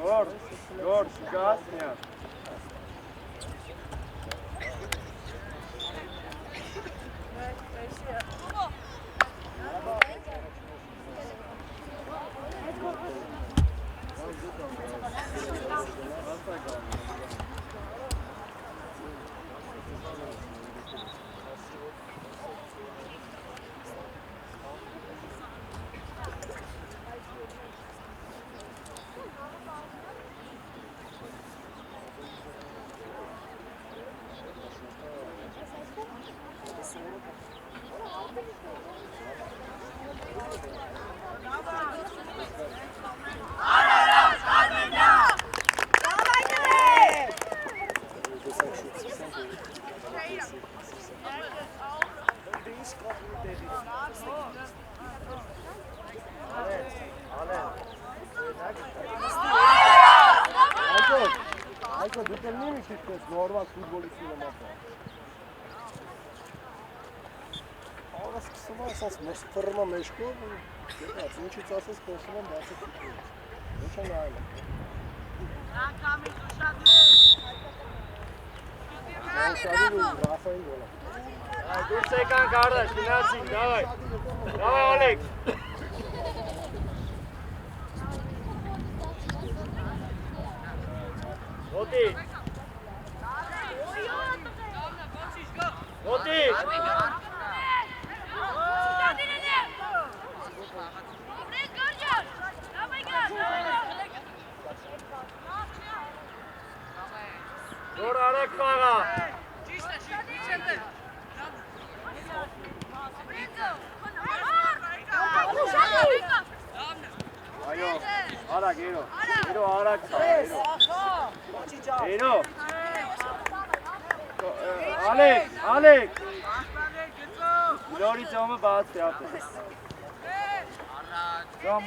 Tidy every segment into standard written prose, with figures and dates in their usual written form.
Gord, gaz, ja. Այո, դու կնի՞ քիչ նորմալ ֆուտբոլիստի նման։ Ահա սկսում եմ ասած մեծ ֆորմա մեջքով, դեռ ինչից ասած խոսում եմ բացի ֆուտբոլից։ Ոչ այն այլ։ Ակամի Շադի։ Ռաֆայել գոլա։ Դուրս եկան կարդաշ, գնացինք, դավայ։ Դավայ Օլեգ։ Ոտի։ Ոտի։ Դոր արեք խաղա։ Այո, արագ, երո, արագ խաղա, երո, Ալեք, լորի ճոմը բաց է ապես, ճոմ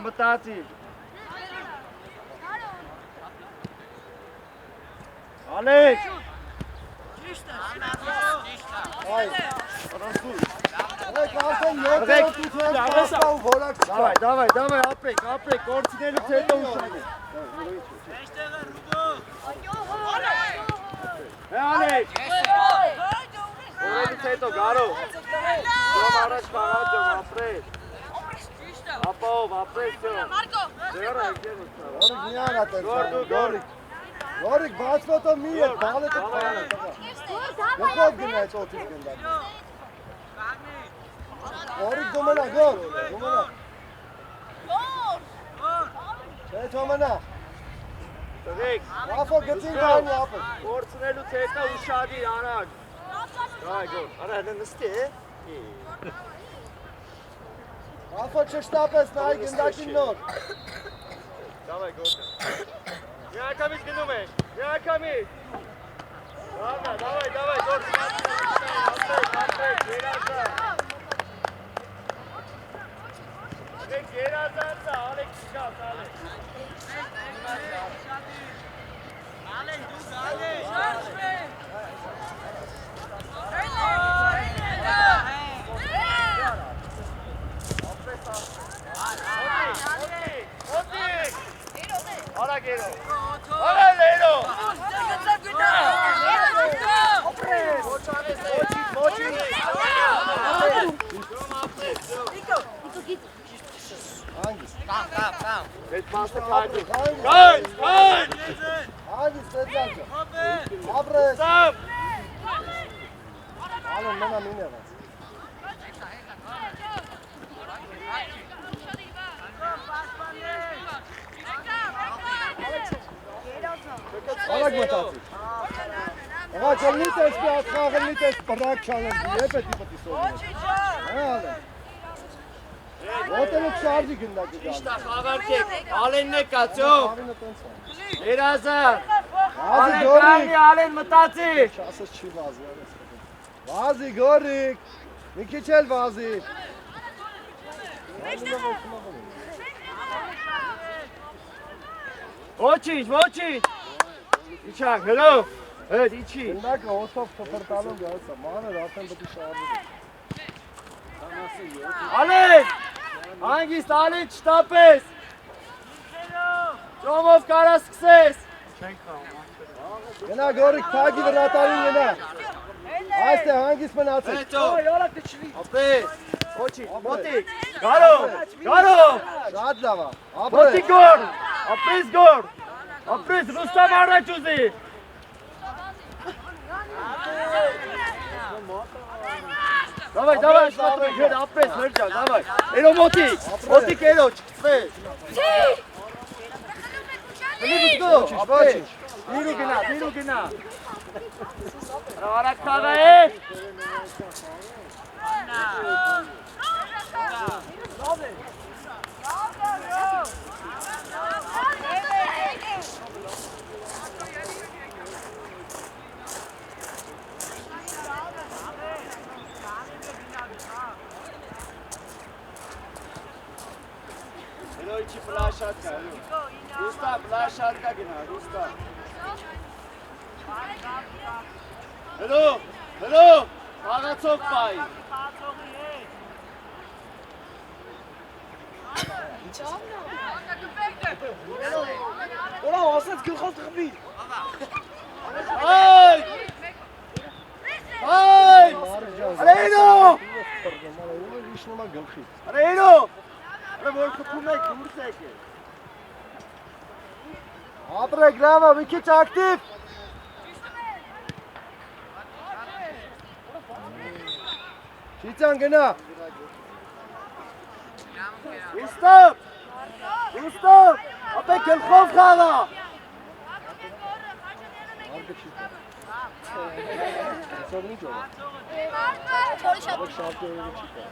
մտացի, Ալեք, Davay, aprek, kortineli tete uşağı. Alek. Orayı teto, garo. Tom araç bağıracağım, aprek. Aprek diyor. Orik niye anlatın? Orik, basma da miye, bağlı da bağlı. Yok günah, 30 günden. Orik domana, gol. Tomana. Rick. Rafa getin gaan yapın. Kortinelu tete uşağı yarak. Right, good. Ara neste. Rafa çeştapes naygin dakin nor. Davay good. Ya kamit ginume. Ya kamit. Davay, good. Aprek, Gerarda. Gerarda, Alex çıkart, Alex. Ara gero. Ara lero. Mochi. Hangisi? Tamam. Etmazsa kaydı. Gol! Hangisi edeceğim? Abres. Stop! Alın bana mine var. Alak mı tatlı? Aga çalını test bir at, kağını test bırak çalın diye peti soruyor. Ne alın? Oteluk şarjı gündeki. İşte habercek. Alın ne kaçıyor? Birazdan. Vazi Gorik. Alın mıtatı. Şahsız çiğ vazi. Vazi Gorik. Mikiçel vazi. Voçiç. İçak, hello. Evet, içi. Gündeki o top topartalım gelse. Bana zaten bu şarjı. Alın. Hangisi Alın Stapes? Ճոմով կարա սկսես։ Գնա գորիկ թագի վրա տարին գնա։ Այստեղ հանգիստ մնացեք։ Ապրես, ոչի, մոտիկ, գարով, գարով։ Շատ լավ է։ Մոտիկ գոր, ապրես գոր, ապրես Ռուստամ առաջ ուզի։ Давай, давай, смотри, Гера, апрес, Мэрджан, давай. Էրո մոտիկ, մոտիկ էրո, չկծվես։ Լիգուս գո, ապրես։ Դիրու գնա։ Արակ թաղա է։ Էրոյչի պլաշատկա, Ռուստա, պլաշատկա գնա, Ռուստա։ Հլո, աղացով պայի։ Որա, ասեց գլխոտ խմի։ Այ, արեինո։ Արեինո, որ խպում եք, մուրսեք է։ Ապրեք լավ է, մի քիչ ակտիվ։ Շիցան գնա։ Ռուստով, ապե գլխով խաղա։ Արգը չի կա։ Այսօր ինչ օր է։ Արգ շարքի օրը չի կա։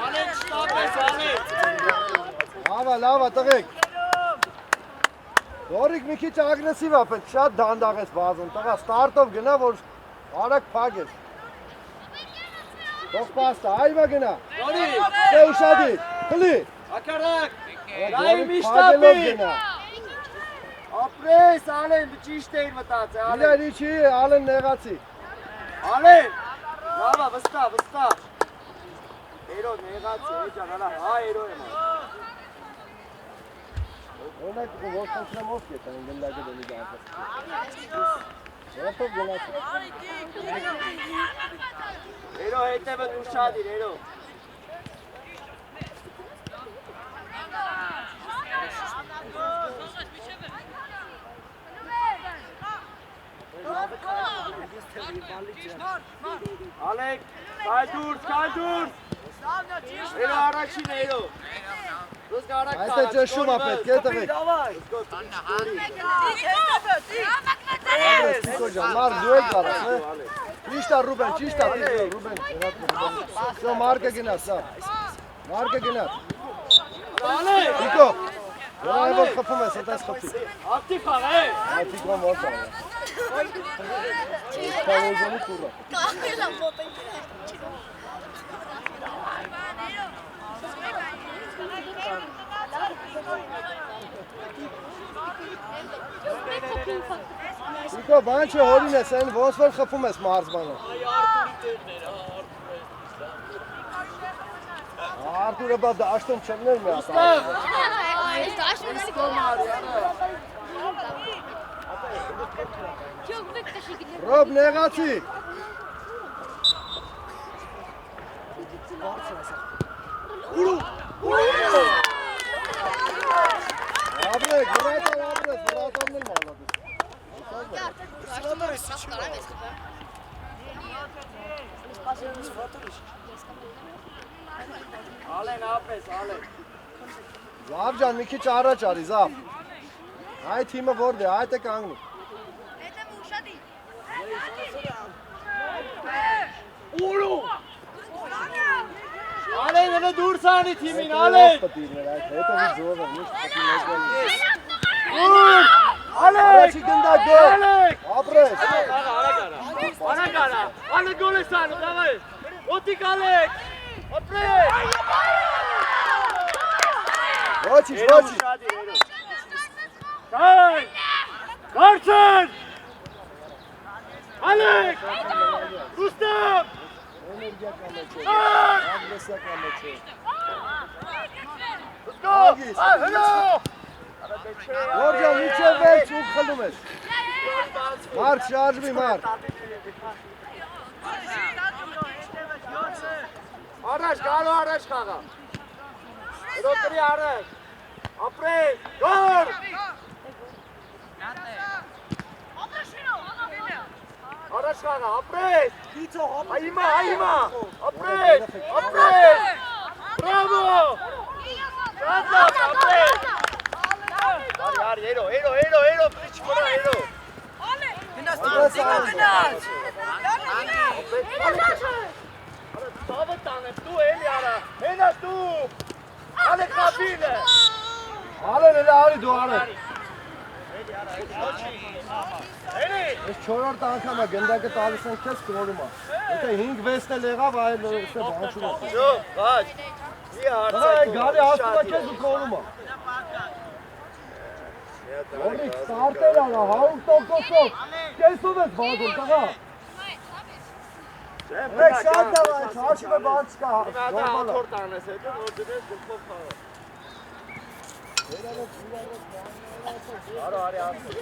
Ալեն շտապես, ալեն։ Լավ է, տղեկ։ Գորիկ մի քիչ ագրեսիվ է, պետք շատ դանդաղ ես բազում, տղա ստարտով գնա, որ արագ փագես։ Թող պաստա, այվա գնա։ Գորիկ, Դե ուշադիր, խլի։ ակարակ, Գորիկ գայի մի փագելով շտապի։ գնա։ Ապրես, ալեն, ճիշտ էիր մտած է, ալեն։ Իրար իչի, ալեն նեղացի։ Ալեն, լավա, վստահ։ Էրո նեղացի, էջան, ալա, հա էրո եմ։ Օրինակ որ կոնտրամով կետան գնդակը դելի դարձած։ Որտով գնացի։ Էրո հետևը ուշադիր, էրո։ Ալեք, կայ դուրս։ Էրո առաջին էրո։ Այստեղ ճշում է պետք է տղեկ։ Ապրես Տիկո ջան, մարդ դու էլ կարաս, է։ Ճիշտ է Ռուբեն, Ռուբեն։ Սո մարկը գնաց, սա։ Մարկը գնաց։ Տիկո, որ խփում ես, հետայս խփի։ Ակտիվ խաղ է։ Այ Տիկոն ո՞ր է։ Սպալոզոնի կուռա։ Տիկո, բան չէ հորին ես, այն ոնց որ խփում ես մարզմանը։ Արտուրը բա դաշտում չմներ մի հատ։ Ռոբ նեղացի։ Ապրեք, վրատորն էլ մալադուս։ Ալեն, ապես, ալեն։ Զավ ջան, մի քիչ առաջ արի, Զավ։ Այ թիմը որդ է, այդ է կանգնի։ Ալեն, elə դուրս անի թիմին, ալեն։ Հետո մի զովը, միշտ պտի մեզգալի։ Ալեք, Առաջի գնդակ գոլ։ ալեք։ Ապրես։ Արագ արա, ալեք գոլ ես անում, դավայ։ Ոտիկ ալեք, ապրես։ Ոչինչ։ Կայ, կարցեն։ Ալեք, Ռուստամ, էներգիա կա մեջ է։ Ագրեսիա կա մեջ է։ Գորջան, միջև վերջ ու խլում ես։ Մարկ, շարժվի, Մարկ։ Առաջ, գալու առաջ խաղա։ Հետո տրի առաջ։ Ապրես, գոր։ Առաջ խաղա, ապրես։ Այմա, ապրես, ապրես։ Բրավո։ Շատ լավ, ապրես։ Արի, երո, պրիչ վրա, երո։ Գնաց։ Դավը տանեմ, դու էլի արա, հենաս դու, ալեք խապին է։ Ալեն էլի արի դու արեն։ Էլի։ Ես 4-րդ անգամ է գնդակը տալիս ենք քեզ կորում է։ Եթե 5-6-ն էլ եղավ, այլ բանջում է։ Շո, բաչ, մի հարցը։ Գալի հաստում է քեզ ու կորում է։ Որիկ, ստարտեր արա, 100%-ով, կեսով ես բազում, տղա։ Մեկ շատ դավա ես, հաշիվ է բան չկա, Դա հաթոր տանես հետո, որ դնես գլխով խաղը։ Արի, ասում։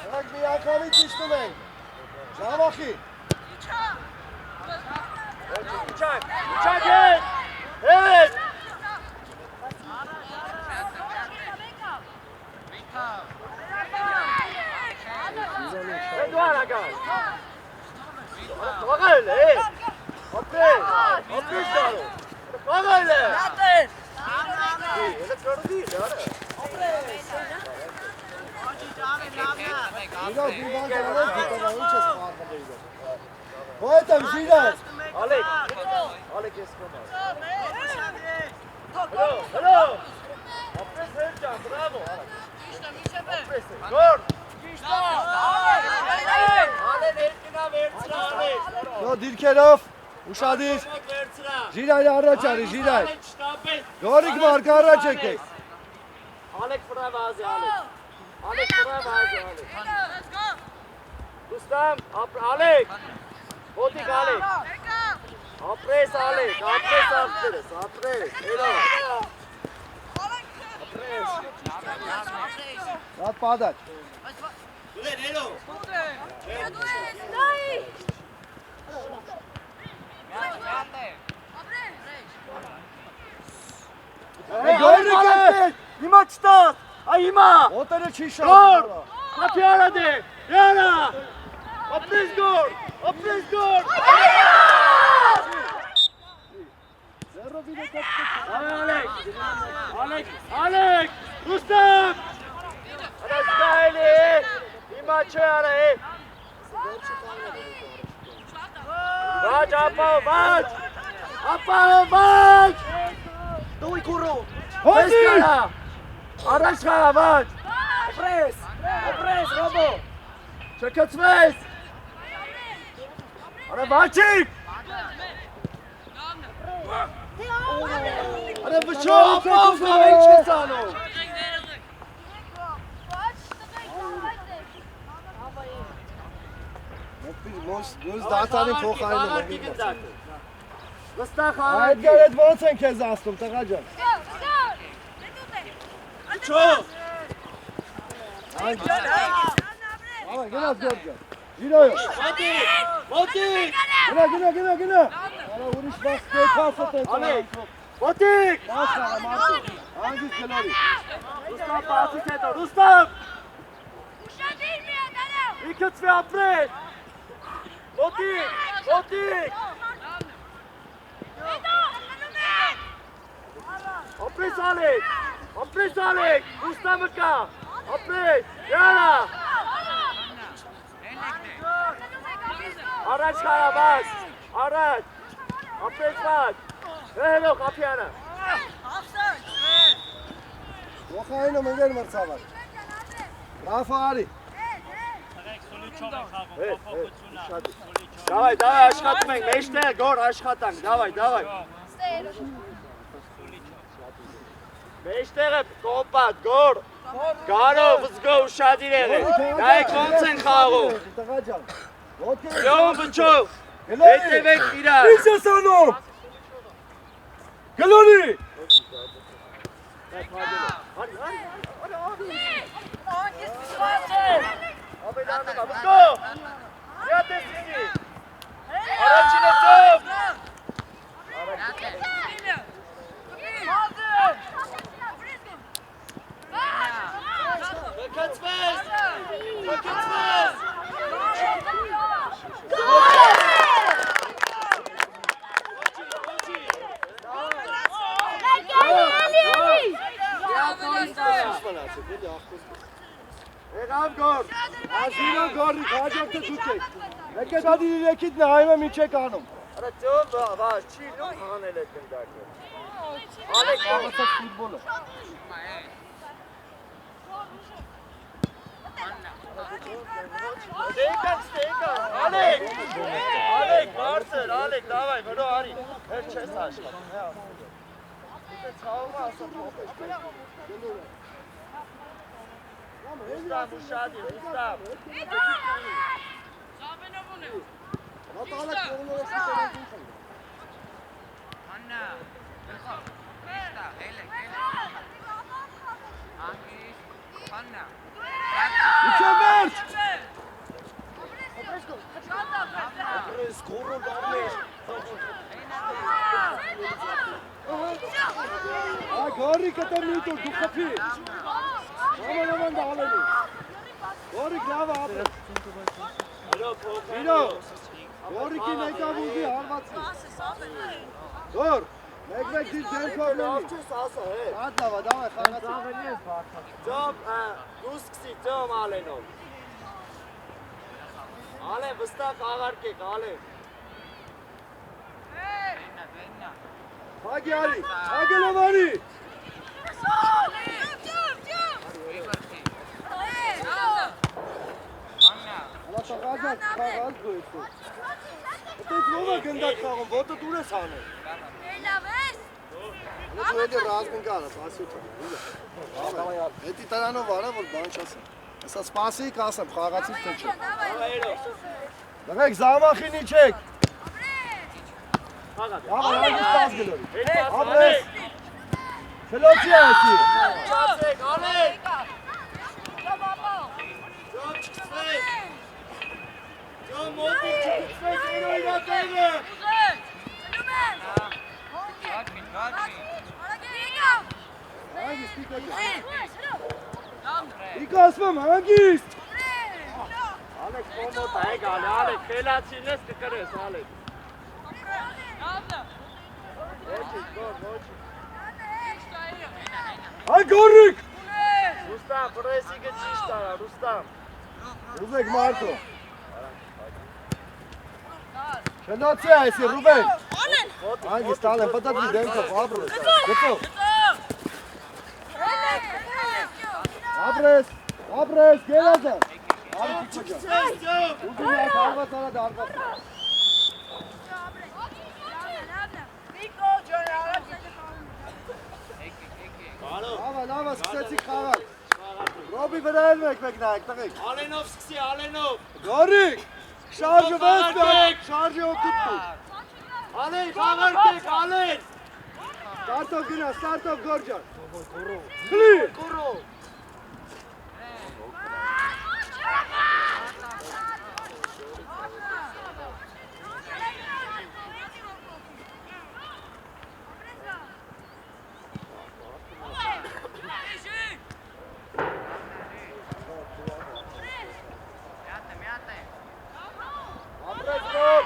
Նրանք մի անգամից իշտում են, ժամախի։ Իչակ հետ, հետ։ Դու արագան։ Ողել է։ Ապրես գալու։ Ողել է։ Դա կրդի, դարը։ Իրա դիվան կարան դիտավա ինչ ես խարվում է իրար։ Հոյտ եմ ժիրար։ Ալեք ես կոմար։ Հլո։ Ապրես հետ ճան, բրավո։ Ապրես է, գոր։ Ալեն երկնա վերցրա, ալեք։ Նո դիրքերով, ուշադիր։ Ժիրայր առաջ արի, ժիրայր։ Գորիկ Մարկ առաջ եկեք։ Ալեք վրա վազի, ալեք։ Ալեք վրա վազի, ալեք։ Դուստամ, ալեք։ Ոտիկ ալեք։ Ապրես ալեք, ապրես աղտերս, ապրես, էլա։ Ապրես։ Ռատ պադաչ։ Դուլեն, էլո։ Գորիկ է։ Հիմա չտաս, այ հիմա։ Ոտերը չի Գոր, շատ։ հապի արա դե, յարա։ Ապրես գոր, ապրես գոր։ Ալեք, Ռուստամ։ Արասկայլի, հիմա չէ արա է։ Բաչ, ապավ, Դույ կուրո։ Հոսի։ Առաջ խաղա, բաչ։ Ապրես, ռոբո։ Չկծվես։ Արա բաչիկ։ Արա վչո, ապավ, ինչ ես անում։ Մոս դատանի փոխարինում եմ։ Վստահ Այդ խաղակի։ գարետ ոնց են քեզ ասում, տղա ջան։ Չո։ Գնաց Գորջան։ Ժիրայո։ Ոտիկ։ Գնա։ Արա ուրիշ բաց քեքասը տես։ Ալեք, ոտիկ։ Բաց խաղա մարդու։ Անգից գնալի։ Ռուստամ, պասից հետո, Ռուստամ։ Իքծվի ապրես։ Ոտիկ։ Ապրես ալեք, Ռուստամը կա, ապրես, յարա։ Առաջ Ղարաբաղ, առաջ, ապրեցված, հեղելով Ափյանը։ Ոխայինը մնգեր մրցավար։ Ռաֆա արի։ Դավայ, աշխատում ենք, մեջտեղ գոր աշխատանք, դավայ։ Մեջտեղ է կոմպատ, գոր, գարով, զգո ուշադիր եղել, նայեք ոնց են խաղում։ Յոմ բջով, հետևեք իրար։ Ինչ ես անում։ Գլոնի։ Զգո, յատ ես իզի, առաջինը ծով։ Կկծվես, Եղավ գոր, Աշինը գորի, խաջակտը դուք եք։ Եկետ հադի իրեկիտ նայում եմ ինչ եք անում։ Արա ծով, վազ, չի լում հանել է գնդակը։ Ալեք Աղացած ֆուտբոլը։ Ստեկան, Ալեք, բարձր, Ալեք, դավայ, վրո արի, հեր չես աշխատում, հե ասում։ Դե ցավում ասա փոխես։ Ռուստամ, ուշադիր, Ռուստամ։ Նատալակ կողնորը շուտերեն դուք են։ Աննա, բխո, էստա, հելեք, անգիս, աննա։ Իչե վերջ։ Ապրես, կորոն դարներ։ Այ գորի կտեմ նույթուր, դու խպի։ Նաման դա հալենի։ Գորիկ լավ ապրես։ Իրո, գորիկի նեկավ ուզի հարվածի։ Գոր, մեկ դիր դենքով նենի։ Չես ասա, հե։ Հատ լավա, դավայ, խանացի։ Ծով, դուսկսի, ծով Ալենով։ Ալեն, վստակ աղարկեք, Ալեն։ Հագի արի, հագելով արի։ Հալա տղազակ, խաղազ գույցու։ Հետոց ով է գնդակ խաղում, ոտը դուր ես հանել։ Ես ուելի ռազմին կարաս, ասյութը։ Հետի տրանով արա, որ բան չասեմ։ Հեսա սպասիկ ասեմ, խաղացից թե չէ։ Դղեք, զամախին իչեք։ Աղա, հագիս տաս գլորի։ Ապրես։ Չլոցի այսի։ Չացեք, Ալեն։ Ծով չկսվեք։ Ծով մոտիկ չկսվեք, երո իրատեղը։ Հագիս, տիկա ջա։ Տիկա ասում եմ, հագիստ։ Ալեք, կոմոտ է գալի, Ալեք, խելացին ես կկրես, Ալեք։ Ոչիկ, գոր, ոչիկ։ Այ գորիկ։ Ռուստամ, պրեսիկը ճիշտ արա, Ռուստամ։ Ուզեք մարդո։ Չնոցի այսի, Ռուբեն։ Հագիստ ալեմ, պտատի դեմքով, ապրես։ Գծով։ Ապրես, ապրես, գելազան։ Չկսվես, ծով։ Ուզում է հարված արա դարված։ Լավա, լավա, սկսեցիք խաղալ։ Ռոբի վրա էլ մեկ նայեք, տղեք։ Ալենով սկսի, Ալենով։ Գորիկ, շարժը վեստ մեկ, շարժը օգուտ տուք։ Ալեն, խաղարկեք, Ալեն։ Ստարտով գնա, ստարտով գորջան։ Խլի։ Կուրով։ Ապրես գոր։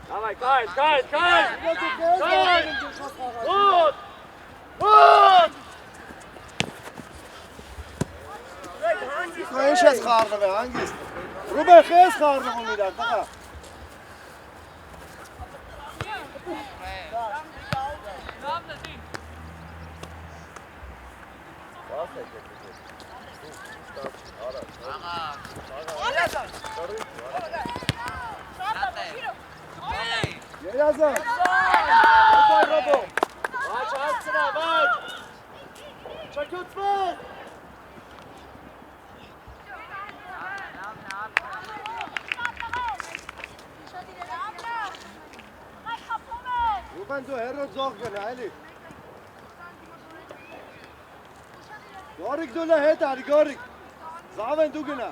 Давай, կայլ, կայլ, կայլ։ Ոտ, ոտ։ Իկո ինչ ես խառնում է, հանգիստ։ Ռուբեն խես խառնում իրար, տղա։ Երազան։ Ոպայ ռոբո։ Ոչ հասցրա, ոչ։ Չկուտվես։ Ռուբեն դու հերո ձող գնա, էլի։ Գորիկ դու լա հետ արի, Գորիկ։ Զավեն դու գնա։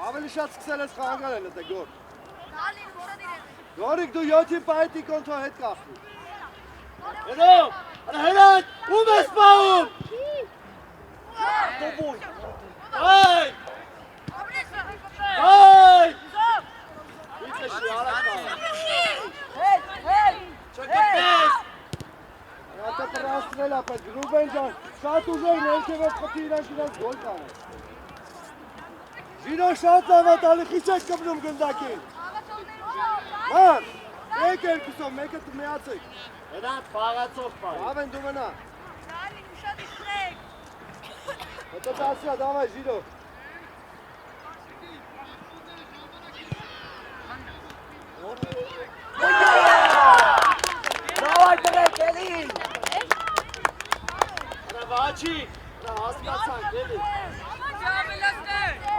Ավելի շատ սկսել ես խանգարել էդ է, Գոր։ Գորիկ դու 7-ի պայտի կոնթո հետ կախվի։ Հետո, հենատ, ում ես պահում։ Հայ, հայ։ Իցը շիարակ Չկտես։ Ատը պրաստրել ապետ, Ռուբեն ջան, շատ ուժեր ներքև ես խտի իրանք գոլ կանես։ Ժիրո շատ լավ ատալի խիչ եք կպնում գնդակին։ Ման, եկ երկուսով, մեկը միացեք։ Հենատ, պաղացով պահի։ Ավեն դու մնա։ Հետո տասյա, դավայ, Ժիրո։ Դավայ դրեք, էլի։ Հրա վաչի, հրա հասկացանք, էլի։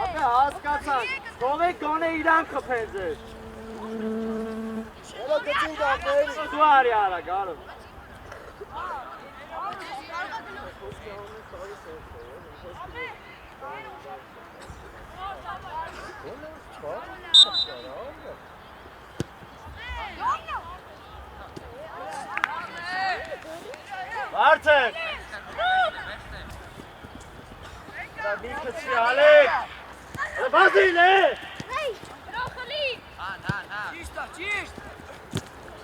Ապե հասկացանք, կողեք գոնե իրան խպեն ձեզ։ Հետո գծին գաղների։ Դու արի արա, գարում։ Վարդեք։ Մի կծի ալեք։ Բազիլ է։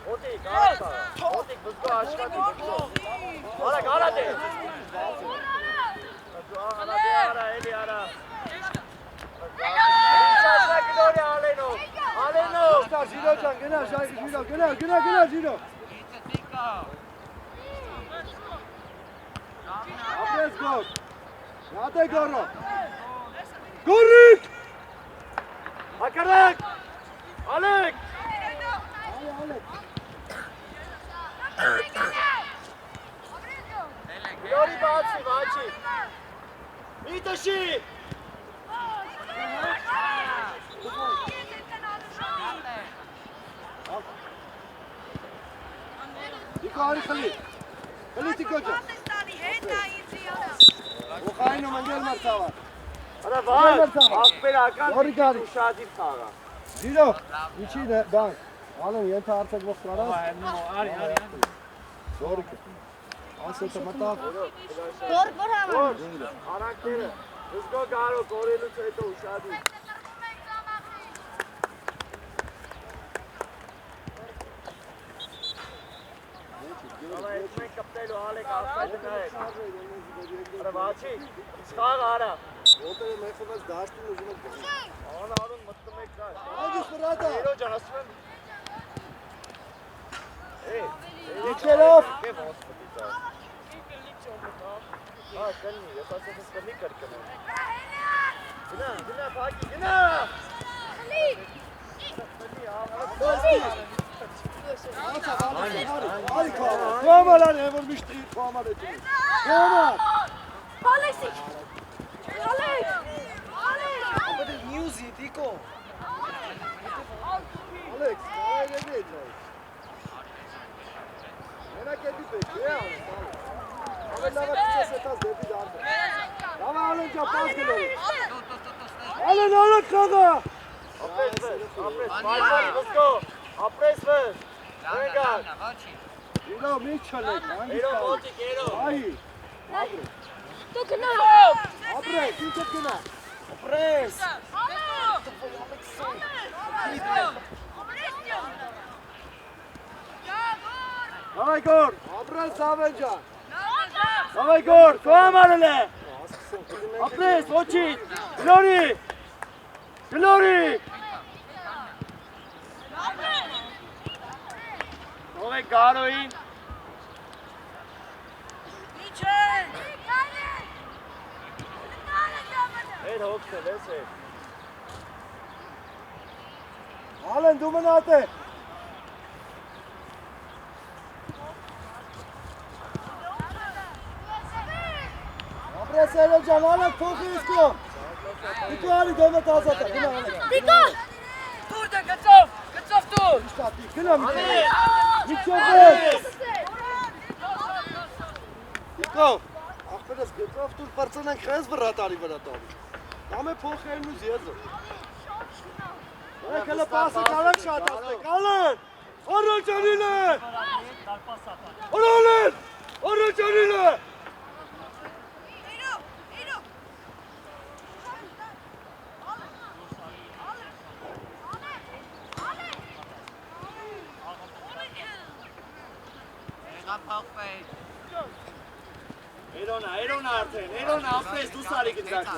Ոտիկ, արատա, ոտիկ, բզգո աշկատի, բզգո։ Արակ, արատ է։ Արա դե արա, էլի արա։ Չասնա գնորի ալենով, ալենով։ Ոստար, Ժիրո ջան, գնա, Ժիրո, գնա, Ժիրո։ Ապրես գոր։ Յատ է գորո։ Գորիկ։ Հակարակ, ալեք։ Գորի բացի, վաչի։ Մի տշի։ Իկո արի խլի։ Խլի տիկո ջան։ Ուխային ու մնգել մրցավար։ Արա վար, աղբերական ուշադիր թաղա։ Ժիրո, իչի բանք։ Ալեն ենթա արձակվող կարաս։ Արի։ Գորիկը։ Ասետը մտավ։ Գոր համար։ Արանքները, զգո գարո, գորելուց հետո ուշադիր։ Ալա ես մենք կպտելու ալեք աղբայդը նայեք։ Արա վաչի, սխաղ արա։ Ոտը մեխով ես դաշտին ուզում եք գնի։ Ան արուն մտնում եք դաշ։ Ագիս պրատա։ Երո ջան, ասում եմ։ Իչերով։ Կև ասպտի դաշ։ Հա, կլնի, ես ասեմ ես կլնի կրկնում։ Գնա, պակի, գնա։ Արի կոմար ան է, որ միշտ կոմար է տունի։ Կոմար։ Ալեքսիկ։ Ալեք։ Ապետ է նյուզի, տիկո։ Ալեքս, այլ է նեջ այլ։ Մենակ էդի պետք, է անես, ամեն լավա կիցես էտաս դեպի դարդը։ Լավա ալեն ճա պաս գլորի։ Ալեն արդ խաղա։ Ապրես վես, մայզարի վսկո, ապրես վես։ Իրո մի չլեք, Երո մոտիկ, երո։ Այի, ապրես։ Դու գնա։ Ապրես, ինչդ գնա։ Ապրես։ Davay gor. Ապրես Սավեն ջան։ Davay gor, կոմ արել է։ Ապրես, ոչինչ, գլորի, ով է գարոյին, Էր հոգսել ես է։ Ալեն դու մնատ է։ Ապրես Էլեն ջան, Ալեն փոխի իսկո։ Դիկո ալի դեմը տազատ է, գնա Ալեն։ Դիկո։ Դուր դե գծով դուր։ Իշտատի, գնա միջով է։ Դիկո, աղբերս գծով դուր պարծանանք խենց վրատարի վրա տալի։ Դամ է փոխելն ու զեզը։ Եք հլը պասը կալեք շատ ասեք, Ալեն, առաջանիլ է։ Ալեն, առաջանիլ է։ Էրոնա արդեն, էրոնա ապրես դու սարի գնդակը։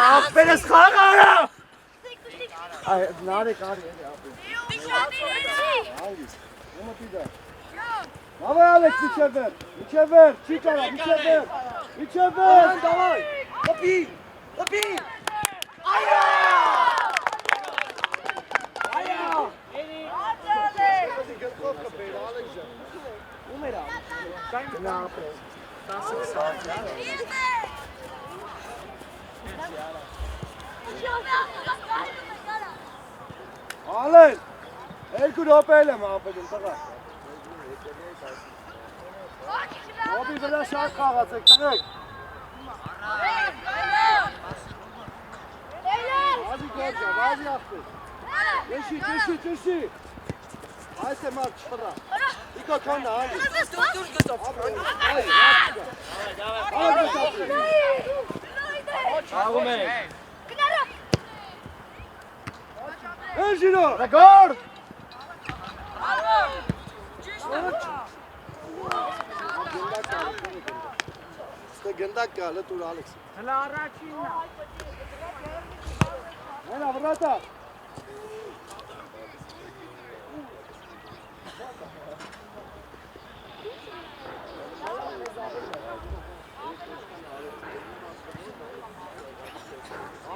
Ապրես խաղարա։ Նարեք արի էլի ապրես։ Անգիս, ումը պիդա։ Davay Alex, միջև վեր, չի կարա, միջև վեր, davay, հպի, այա, գլխով կպեր, Ալեքս ջան, ում էր Ալեքս, գնա ապրես, 10 սաատ ջան, Ալեն, երկու րոպել եմ ապետում, տղա։ Ոբի վրա շատ խաղացեք, տղեք։ Վազի գորջա, վազի աղբեր։ Եշի։ Այս է մարդ չխրա։ Դիկո քոնը, ալի։ Դուր գծով։ Աղում է։ Էժինո։ Ռեգորդ։ Ստե գնդակ կալը տուր Ալեքս։ Հլա առաջինն է։ Հենա վրատա։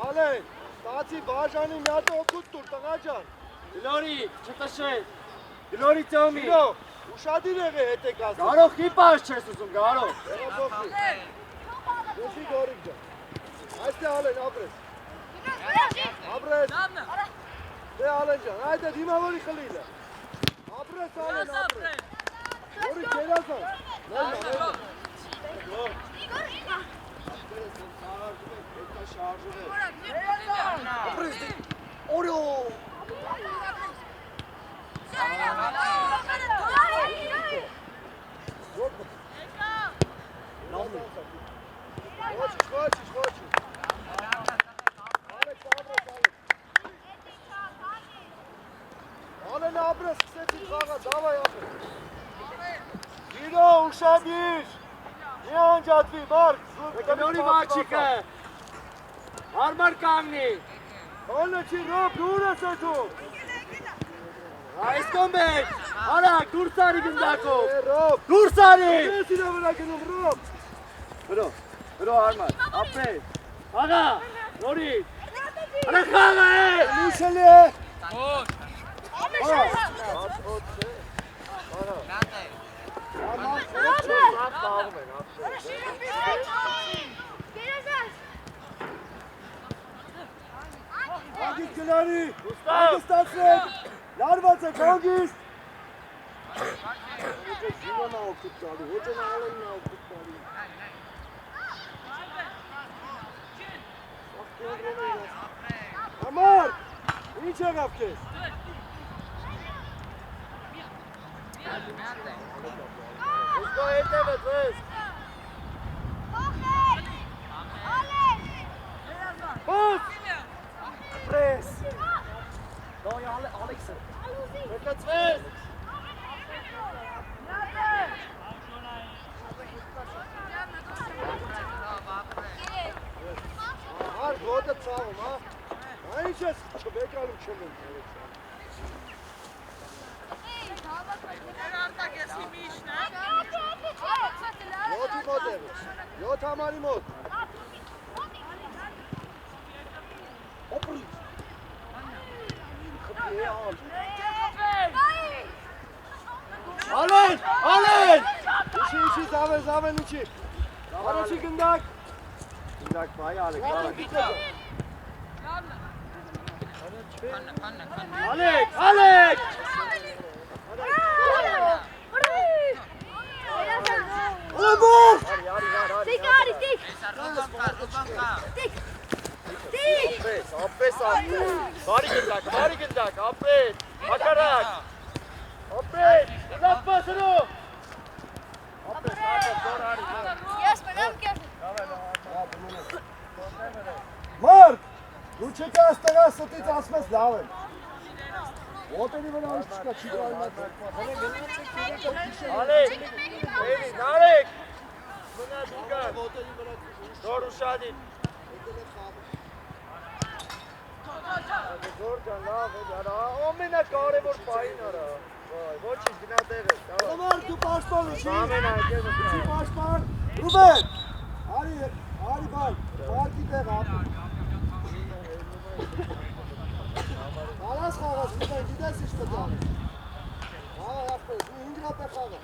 Ալեն, տացի բաժանի միատը օգուտ տուր, տղա ջան։ Գլորի, չտշես, գլորի ծոմի։ Գիրո, ուշադիր եղե հետ եք ասում։ Գարող խիպաշ չես ուզում, գարող։ Երապոխի։ Եսի գորիկ ջան։ Այստե Ալեն, ապրես։ Ապրես։ Դե Ալեն ջան, այդե դիմավորի խլիլ է։ Ապրես Ալեն, ապրես։ Գորիկ երազան։ Ապրես դի։ Օրյո։ Хочешь. Ալեն ապրես, սկսեցին խաղա, դավայ ապրես։ Գիրո, ուշադիր։ Մի անջատվի, մարդ, Գլորի մաչիկը։ Հարմար կանգնի։ Ալը չի ռոպ, դուր ես էթում։ Այս կոմբեք, արակ, դուրս արի գնդակով։ Ռոպ, Դուրս արի։ ես իրա վրա գնում, ռոպ։ Բրո հարմար, ապրես։ Աղա, նորի։ Արա խաղա է։ Լուշելի է։ Ոչ։ Անգիստ գլարի, անգստացրեք, լարված եք, անգիստ։ Ոչ է զիվանա օգուտ տալի, ոչ է նալեննա օգուտ տալի։ Համար, ինչ եղավ կեզ։ Ուսկո հետևդ վես։ Բոս, պրես։ Դոյ Ալեքսը։ Մեկացվես։ ոտը ցավում, հա։ Ինչ ես չբեկանում չեմ։ Յոթի մոտ է։ 7 համարի մոտ։ Օպրի։ Ալեն, ալեն։ Ինչի, զավեն, ինչի։ Առաջի գնդակ։ Գնդակ բայ Ալեք, Ալեք։ Ալեք։ Ալեբոր։ Tik, Ari, tik! Tik! Ապես, բարի գնդակ, ապես, հակարակ, ապես, լավ պասնու, ապես, զոր արի, Yes, madam, yes. Մարկ, դու չկա աստեղա ստից ասմես լավ եմ։ Ոտերի վրա ինչ չկա, չի կարում Ալեք, էլի, նարեք, մնա դուկան, զոր ուշադին, զոր ջան, լավ է, արա, ամենա կարևոր պային արա, ոչինչ գնա տեղ է, Մարկ, դու պաշտպան ուշի։ ամենա ակեզ Չի պաշտպան, Ռուբեն, արի բան, Մարկի տեղ ապի։ Արաս խաղաս, Ռուբեն, գիտես ինչ տտան։ Հա, ապրես, դու 5 ռապ է խաղը։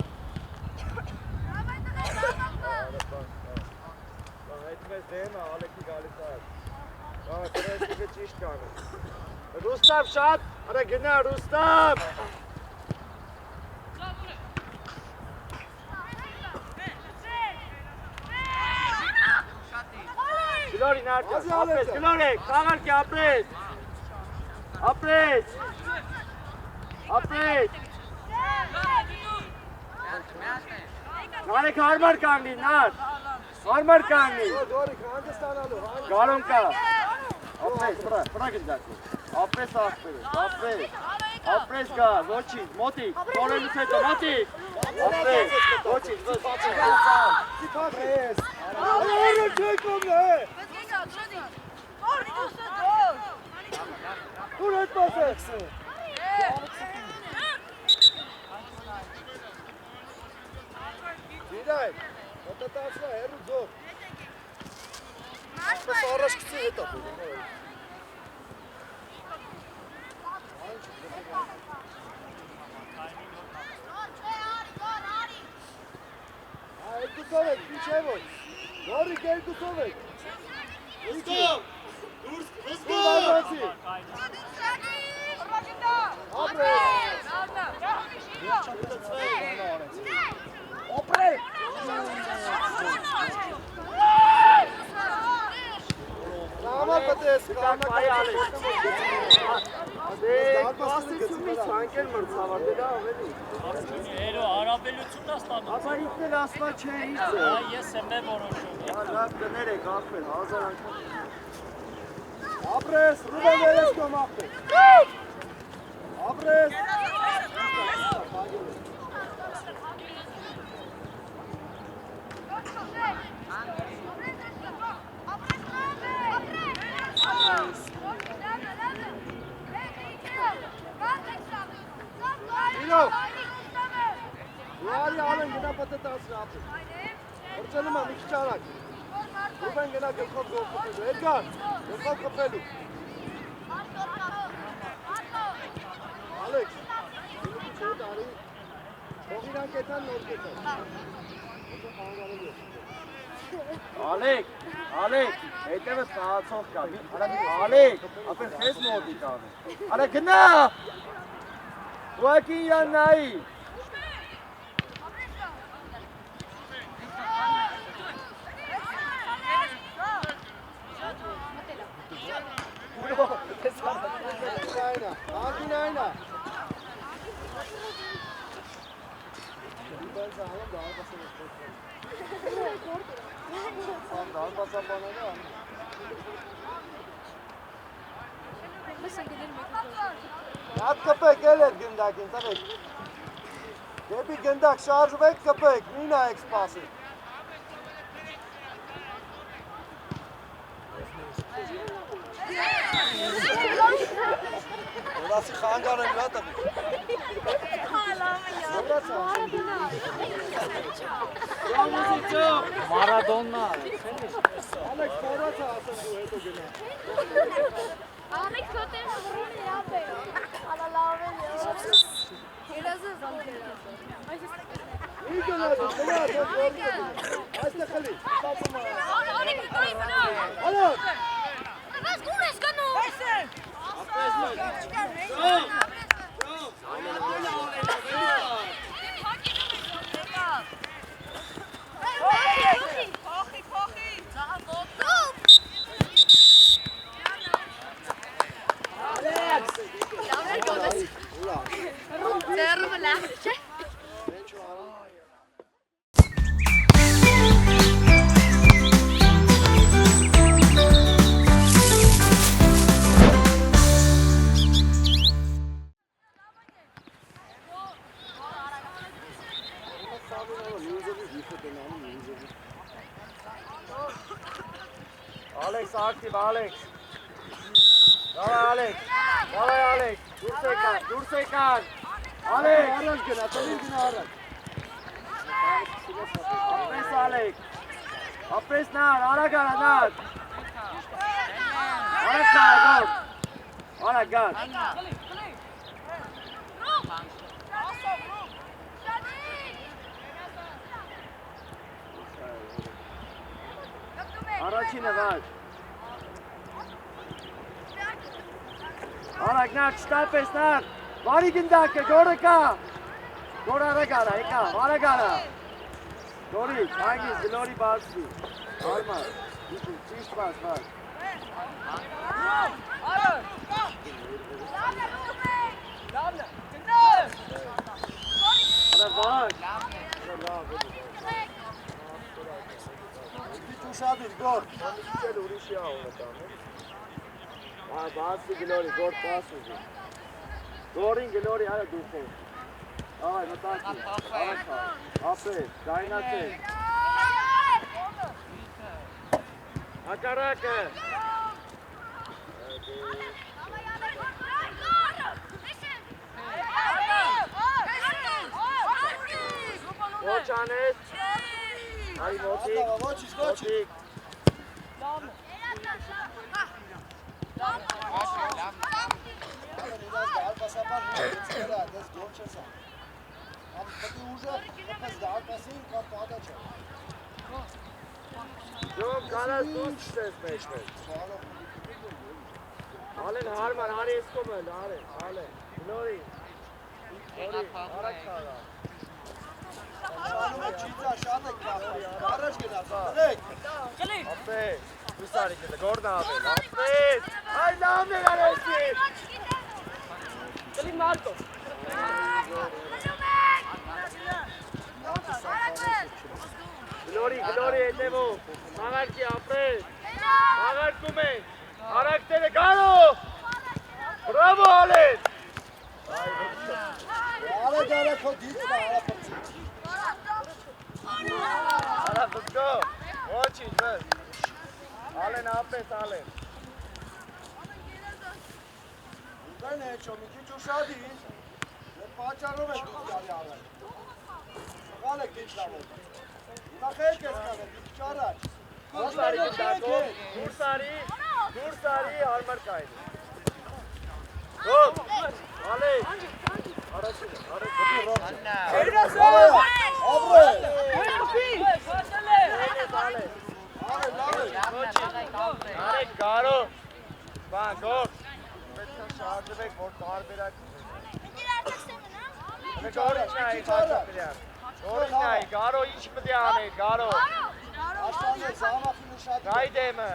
Այդ մեզ դեմը Ալեքի գալիս այլ, կրեստիկը ճիշտ կանը, Ռուստավ շատ, արա գնա Ռուստավ, Գլորի նարկյալ, ապրես, գլորեք, խաղարկի ապրես, ապրես, նարեք հարմար կանգնի, նար, հարմար կանգնի, Դորիկ, հանդստանալու, գարոն կա, ապրես, վրա գնդակու, ապրես ապրես գա, ոչինչ, մոտիկ, կորելուց հետո, մոտիկ, ապրես, ոչինչ, Ապրես, արը չեք ոնը, դուր հետ պասեք։ Դիդայ, հոտատացվա, հերու ձով։ Պես առաջ կծի հետ ապուր։ Երկուսով եք, ինչ է ոչ։ Նորիկ երկուսով եք։ Երկուսով։ Դուրս Ապրես։ Լավա պտես, բայ Ալեք, կասեցումից հանկել մրցավարտել ավելի, Հերո հարաբերությունն է ստանում։ ապա ինքն էլ ասմա չէ ինչ է, Ես եմ որոշում։ լավ կներեք ախվել, հազար անգամ, ապրես, Ռուբեն երես կոմ ապրես։ Ապրես։ Լարի ալեն գնա պտտացրը ապրես։ Որցենում եմ մի քիչ արագ։ Ռուբեն գնա գլխով գող կպելու, Էրգար, գլխով կպելու։ Ալեքս, գնուքի չոտ արի, հողիրան կետան նոր կետան։ Ալեք, հետևս խաղացող կա, Ալեք, ապեր խես մոտի կանը, արա գնա, ուակին յան նայի, Անգինայնա։ Ben sağlam da arkasını Sen de almasan bana da. At köpek gelir gündakin tabii. Depi gündak şarj bek köpek. Nina ekspası. Ասի խանգարել մի հատ աղի։ Մարադոննա։ Ալեքս խորացա ասեմ դու հետո գնա։ Ալեքս քոտեն հռոմի լավ է։ Ալալավել է։ Երազը զանգերա։ Ինչ գնաց, այստեղ խլի, ստացում է։ Ալեքս դուրս գնա։ Ալեք։ Ո՞ւր ես գնում։ Alex, active, Alex. Давай, Alex. Давай, Alex. Dur Sekan. Alex. Առաջ գնա, տվին գնա առաջ։ Apres, Alex. Apres, nar. Ara gara, nar. Ara gara, gol. Ara gara. Առաջինը վար։ Արագ նար, չտապես նար, վարի գնդակը, գորը կա, գոր արագ արա, եկա, արագ արա, գորի, հանգիս, գլորի բացվի, արմար, ճիշտ բաց, վար։ Արա վար, Ուշադիր, գոր, ամիջել ուրիշի աղը տանը։ բացվի գլորի, գոր պասուզի, գորին գլորի արա դուխով, այ, մտակի, արակա, ապես, գայնացեք, հակարակը, ոչ անես, այ մոտիկ, մոտիկ, Ջոմ, կանաս դուս չտես մեջ մեջ, ալեն հարման, հարի եսկոմ էլ, ալեն, գլորի, արակ խաղա, Չիծա շատ եք կախորի, առաջ գնաց, տրեք։ ապես, ուսարի կտը, գորդա ապես, ապես, այ լավն է գարեսին, Կլի Մարկո։ գլորի հետևով, մաղարկի ապես, մաղարկում ենք, արակտերը գարո, բրավո ալեն, Արագ հո դիցնա, արա բգո, ոչինչ վեր, ալեն ապես ալեն, Ուրբեն է չո, մի քիչ ուշադիր, և պաճարով եք դուք գալի առաջ։ Սղալ եք քիչ լավով։ Հիմա խելք ես կանել, մի քիչ առաջ։ դուրսարի գնդակով, դուրսարի հարմար կայնի, գոմ, ալեն, առաջինը, Արեք գարո, բան գոր, պետք է շարժվեք, որ տարբերակ Մենք օրինչ նայի խաչապրյան, օրինչ նայի, գարո ինչ պտի անեք, գարո, Աշտանը զամախին ուշադիր։ նայի դեմը,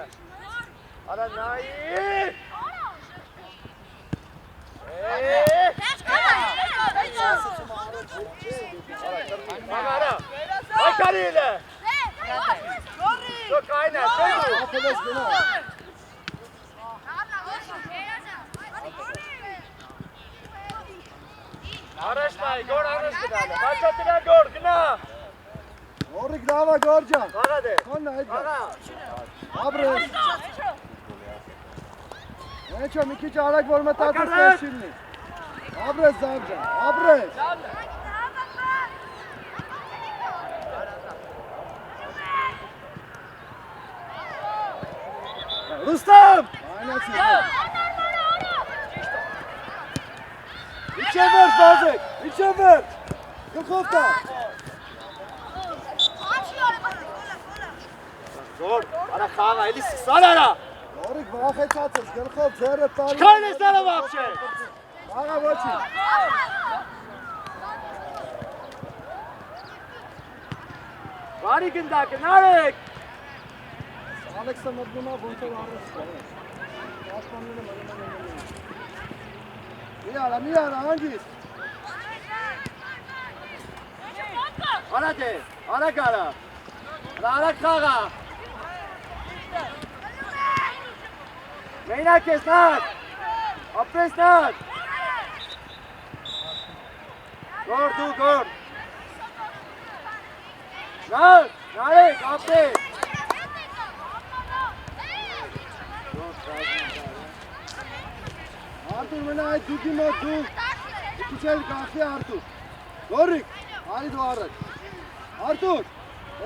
արա նայի, Մագարա, այկարիլը, շո կայնա, շեգու, Ախելես գնա։ Առաջ նայի, գոր առաջ գնալը, բաչատիրա գոր, գնա, Օրիկ դավա գորջան։ Աղադ է, Կոնն է հետ աղա, Աբրես։ Էչո մի քիչ արագ որ մտածես Ակարակ։ տես չիլնի։ Abre Zamca, abre. Rustam! Aynen size. İçe ver Fazık, içe ver. Gülkofta. Zor. Ara kağa eli sıksana ara. Yorik vahit atız, Gülkof zerre tali. Çıkar sana vahşe. Ağa başı. Vari gindaki, Narek. Alexa Madluma bunta varız. Asmanını Miyara, hangis? Ara de, ara kara. Ara kağa. Meyna kes lan. Apres lan. Gor. Lan, Narek, apres. Artur mena ay dugi mod du. İkişer kahve Artur. Gorik. Hadi duarak. Artur.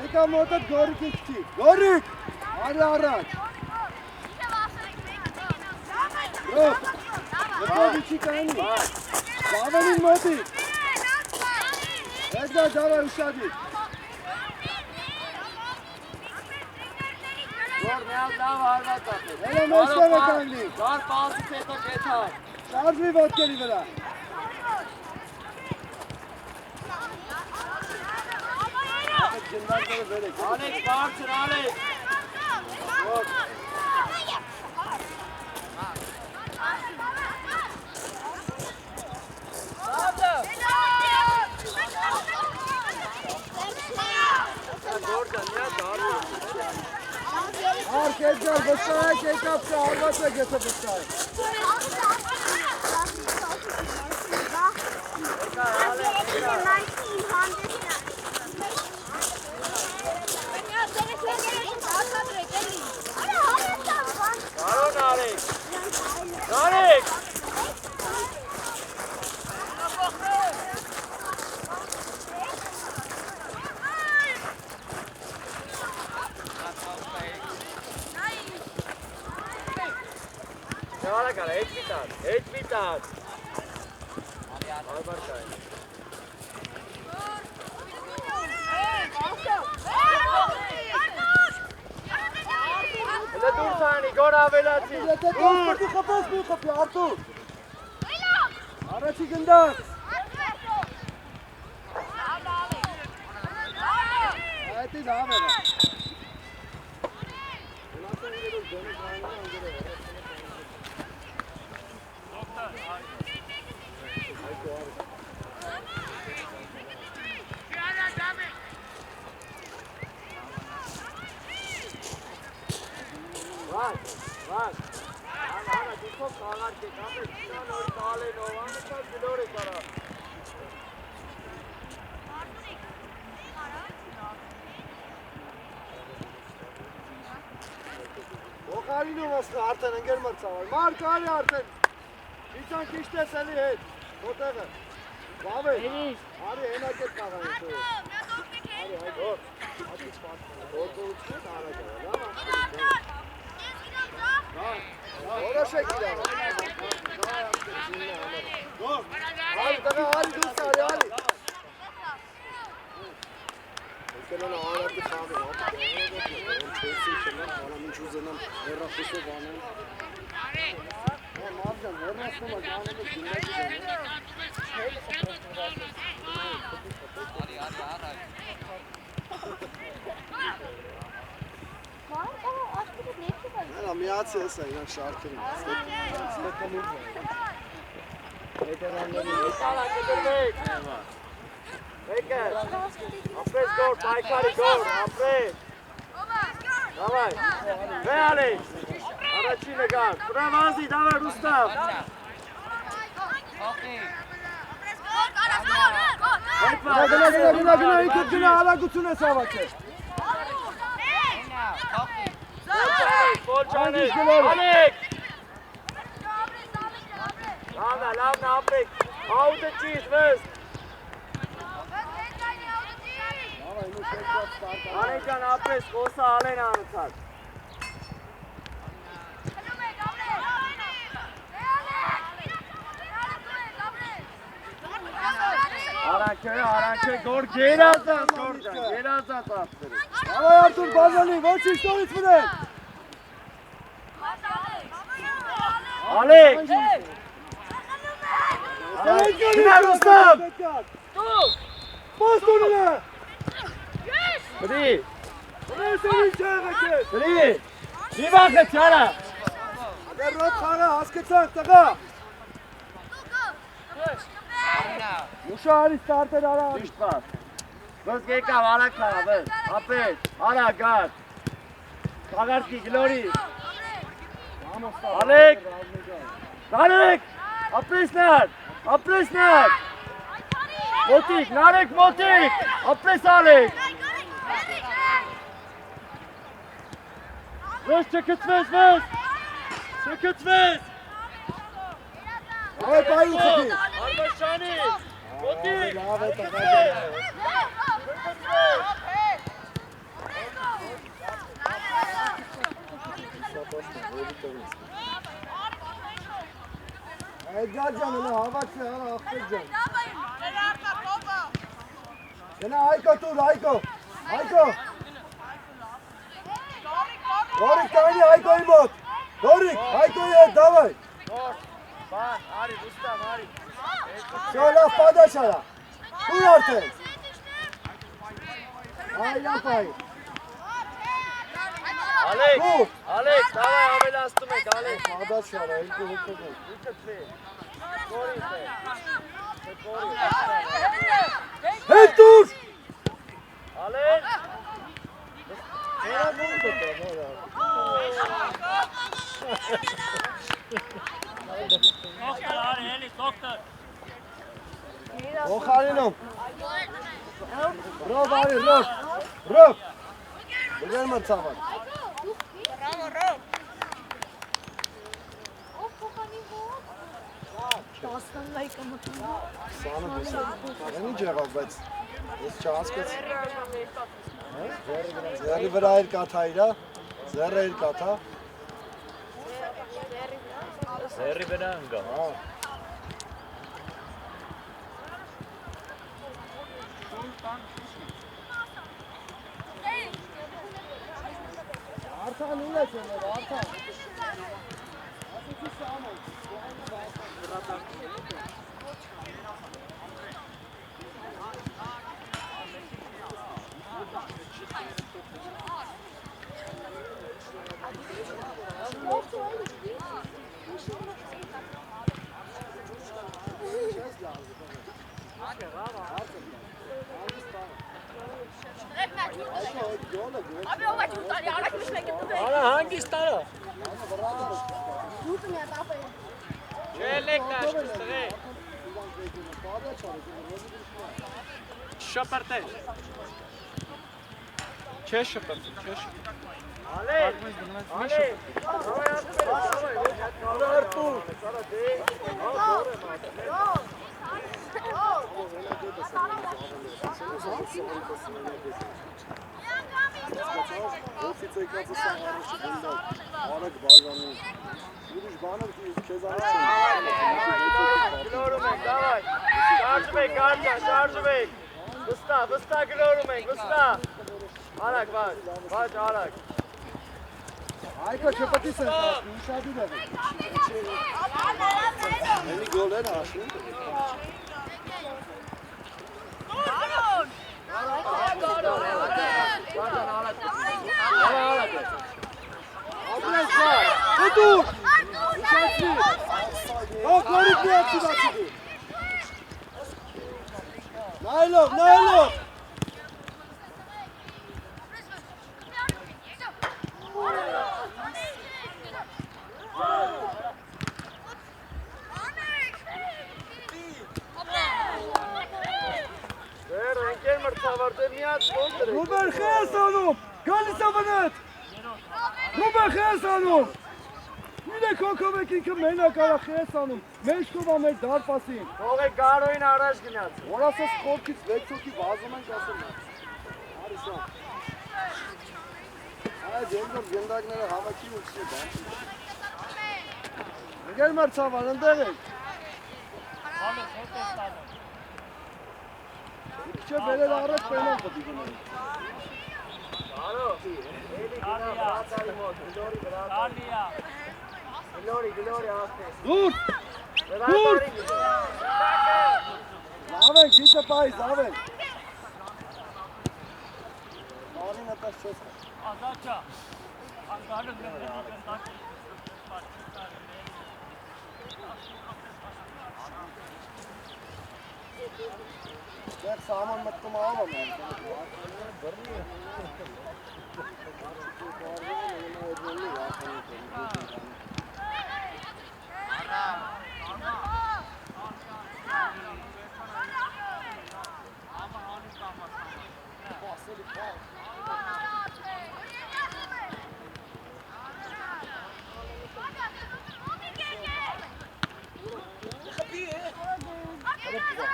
Eka motat Gorik içti. Gorik. Hadi arak. Bro. Lepo biçi kayni. Davanin moti. Ekda dava uşadi. Gor meyal daha var da tatlı. Hele meşte ve kendi. Dar palsı seto geçer. Şarj bir bot geli bela. Alex bağırsın Alex. Gor. Herkesler bıçağı kekapsa arvata götü bıçağı. Bravo Alex. Alex. Devam kar, hiç bitar. Al barkay. Hele dur sani, gol avelati. Millete kapatı kapas bir kapıyı Artur. Araçı gönder. Evet devam edelim. Var. Ana देखो कागर के कामे कितना नोई काले नोवान का बिलोरे करा. O kalino nasıl artan engel mat savar. Mar kali artan. İnsan kişte seni et. Motaga. Babe. Hadi enaket kagan. Hadi dur. Hadi spat. Orta uçtu ara gel. Tamam. Orada şekilde. Dur. Hadi daha hadi dur sari hadi. Kenan ağlar bir kahve. Chelsea kenan ağlamın cüzdanım. Errafısı bana. Ne yapacağım? Errafısı mı? Ben amiyatı esen ya şarkının. Apres gol, paykari gol, apres. Давай. Ve Alex. Araçıyla gel. Pravazi, давай Rustam. Gına iki gına ala kutuna savaşı. Polçanik. Alex. Lavna, apres. Աուտը ճիշտ, վես։ Անեջան ապրես, խոսա ալեն անցած։ Արանքը, գոր գերազած, գորջան, գերազած ապրես։ Ավայ Արտուր, բազալի, ոչինչ տորից մնեք։ Ալեք։ Գնա Ռուստամ։ Պոս տունը։ Բրի։ Ունեսել ինչ եղեք։ Բրի։ Մի վախը չարա։ Դեր ռոտ խանը հասկեցանք տղա։ Ուշա արի ստարտեր արա։ Ճիշտ բար։ Վս գեկավ, արակ խաղա, վս, ապետ, արակ, գար։ Կաղարդի, գլորի։ Ալեք։ Նարեք, ապրես նար։ Մոտիկ, նարեք, մոտիկ, ապրես ալեք։ Վս չկծվես, չկծվես։ Ավայ պայի ուծքի։ Արմաշանի, մոտիկ։ Լավ է տղա։ Էդգար ջան, elə հավաք է, արա ախպետ ջան։ Գնա Հայկո տուր, Հայկո։ Դորիկ կանի Հայկոյի մոտ։ Դորիկ, Հայկոյի հետ, դավայ։ Բան, արի, ուստամ, արի։ Շո լավ պադաշ արա։ Տուր արդեն։ Այ լավ այ։ Ալեք, դավայ ավելաստում եք, ալեք։ Պադաշ արա, ինքը հոգով։ Հետ տուր։ Ալեք։ Դոկտոր արի, էլի, դոկտոր։ Ոխարինում։ Ռոբ արի, ռոբ։ Բգեր մրցավար։ Սանը բուսը։ Ինչ եղավ, բայց ես չհասկաց։ Ձերի վրա էր կաթա իրա, ձերը էր կաթա։ Ձերի վրա ընկա։ Արդան ուլ ես եղել, արդան։ Արա հանգիստ արա։ Չելեք նաշկստղե։ Շպրտես։ Չէ շպրտես, չէ շպրտես։ Ալեք, Ոցից եկածը սաղարը չգնդալ, արակ բաժանում, ուրիշ բանով քեզ արած չեմ։ գլորում ենք, դավայ, շարժվեք, շարժվեք, վստա գլորում ենք, վստա, արակ, վաճ, արակ։ Հայկո չպտիս են, ուշադիր է։ Ենի գոլ են հաշում։ Հետուր! Ուշացի! Հող գորիկ միացի բացիդի! Նայլով! Վեր, ընկեր մրցավարդեր միած ոնտր եք։ Ռուբեր խես անում! Գալիս է վնետ! Ռուբեր խես անում! Իրեք հոգով եք ինքը մենակ արա խես անում, մեր շկովա մեր դարպասին։ Թողեք Գարոյին առաջ գնաց։ Որ ասես խորքից 6 հոգի վազում ենք ասում են։ Արիսան։ Այդ ջենգով գնդակները հավաքի ուքսի բա։ Եկել մրցավար, ընդեղ եք։ Չէ, բերել առաջ պենալ պտի գնային։ Գարո, էլի գնա բրատարի մոտ, գլորի բրատարի։ Գլորի ասնես։ Դուր, Բրատարի գնա։ լավ ենք, գիշը պայս, լավ ենք։ Մարի նտաշ չես կա։ Ազաչա, անգարը Դեր սաման մտքում ալում եմ։ Բրնի է։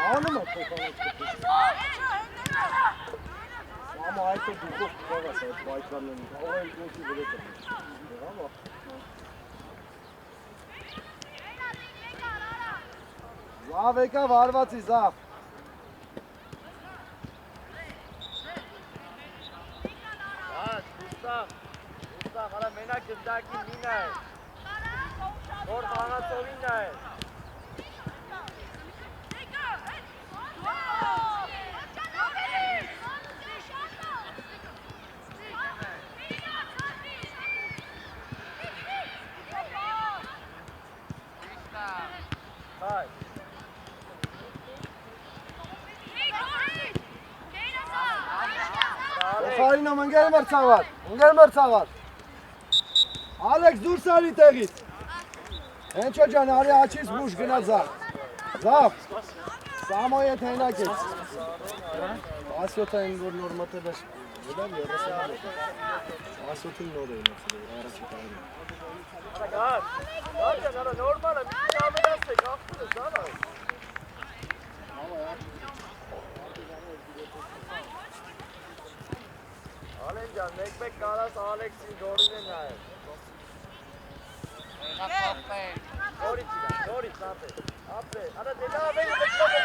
Անում եմ փոխանակ։ Ama ayıp bir çok güzel var. Baykarların. Ama en kötü böyle kalmış. Ama. Zav եկա վարվածի զավ։ Ուստավ, արա մենակ գնդակին մին է։ Որ խաղացողին է։ Հայ։ Խարինոմ ընկել մրցավար։ Ալեքս դուրս արի տեղից։ Հենչո ջան, արի աչից բուժ գնա զավ։ Զավ։ Սամոյ հետ հենակ ես։ Ասյոթային որ նոր մտել ես։ Ելավ 30 Ասյոթին նոր է իմացել, առաջի տարի։ Գար, արա նորմալ է, մի ամենասեք, աղբուր է, զավ է։ Ալեն ջան, մեկ կարաս Ալեքսին դորին է նայել։ Դորից, ապե, արա դելա ավենը մտքով է։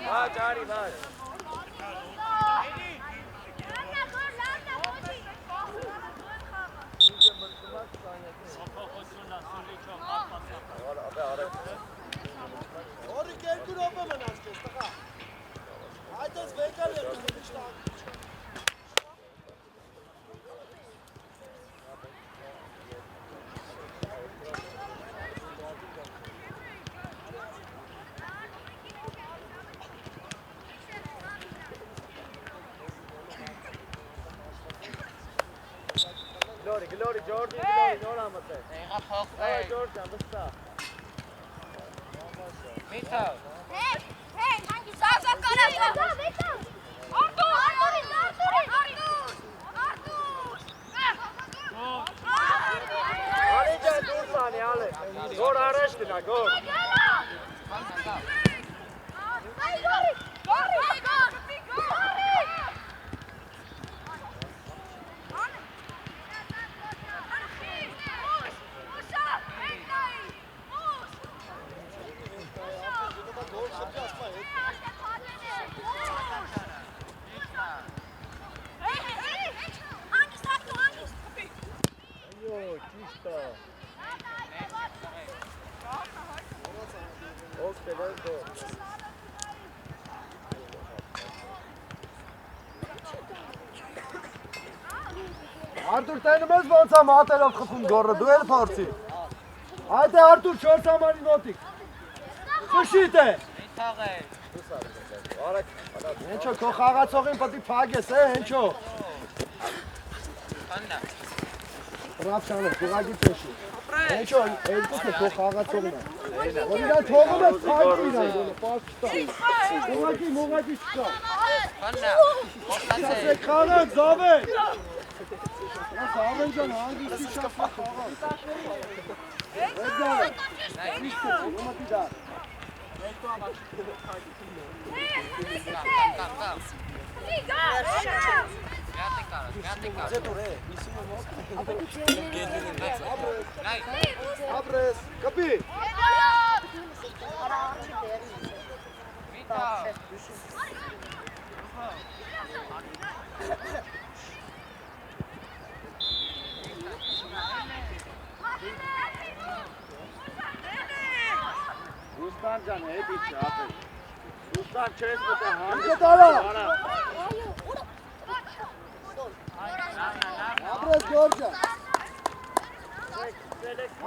Վաճ, արի, վաճ։ Օրի կերկու ռոպը մնաց կես, տղա։ Այդ ես վեկալ եմ միշտակ։ Գլորի, Ջորդի, նոր ամըտ է։ Եղա փոխվե։ Այ Ջորդյան, վստա։ Միտով։ Ալի ջան, դուրս անի, ալե։ Գոր առաջ գնա, գոր։ Արտուր տենում ես ոնց է մատելով խփում գորը, դու էլ փորձի։ Այդ է Արտուր 4 համարի մոտիկ։ Խշիտ է։ Միտով է։ Հենչո, քո խաղացողին պտի փագես, հենչո։ Կաննա։ Ռապշանը, կուղագի տեշի։ Հենչո, երկուսը քո խաղացողն է։ Որ իրան թողում ես փագի իրան, պարկ չտա։ Կուղագի չկա։ Կաննա։ Խոստացե։ Ասեք խաղանք, զավ է։ Սավեն ջան, հանգիստի շախվա խաղալ։ Էդգար, միշտ ումատի դար։ Ապրես, կպի։ Ռուստան ջան, հետի չապել։ Ռուստան չես մտա հանդես։ Ինքը տարա։ Ապրես գորջա։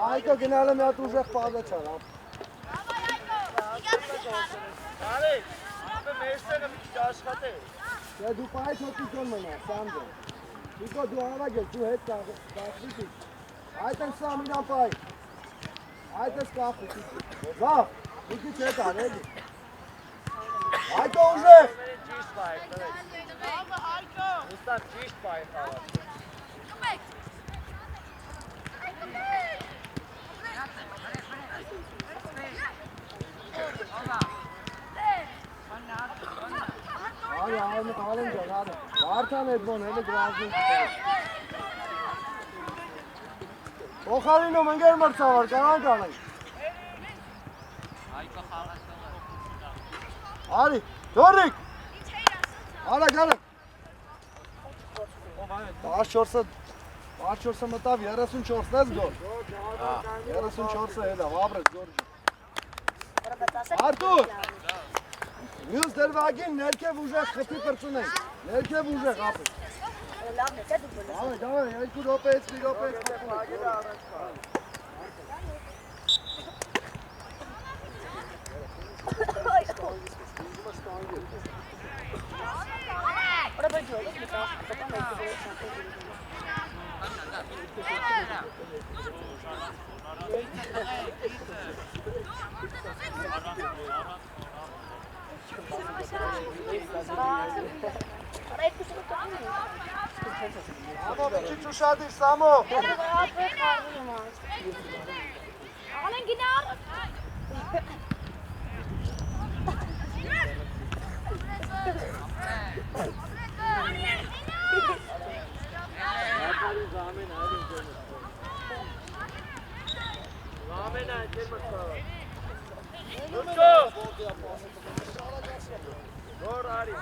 Այկո գնալը մի հատ ուժեղ պազը չար։ Արեք, ապե մեջտենը մի քիչ աշխատե։ Դե դու պայթ հոտիկոն մնա, Սամդը։ Դիկո դու հարագ ես, դու հետ կախվի։ Այդ են սամ իրան պայ։ Այդ ես կախվի։ Վաղ, մի քիչ հետ ան, էլի։ Այկո ուժեղ։ Ճիշտ պայ, տվեք։ Ռուստան ճիշտ պայ խաղալ։ Ալեն ջան, արը։ Վարդան էդ բոն, հելը գրազնին։ Օխարինում ընգեր մրցավար, կանանք անենք։ Արի, դորիկ։ Արա գանը։ 14-ը մտավ 34-ն ես գոր։ 34-ը հետ ավ, ապրես գորջի։ Արտուր։ Մյուս դրվագին ներքև ուժեղ խփի պրծունենք, ներքև ուժեղ ապրես։ Դավայ, 2 րոպեից, 3 րոպեից խփում։ Սամո, մի քիչ ուշադիր, Սամո։ Ալեն գնար։ Ամեն այն դեր մտավ։ Լուծո։ Գոր արի։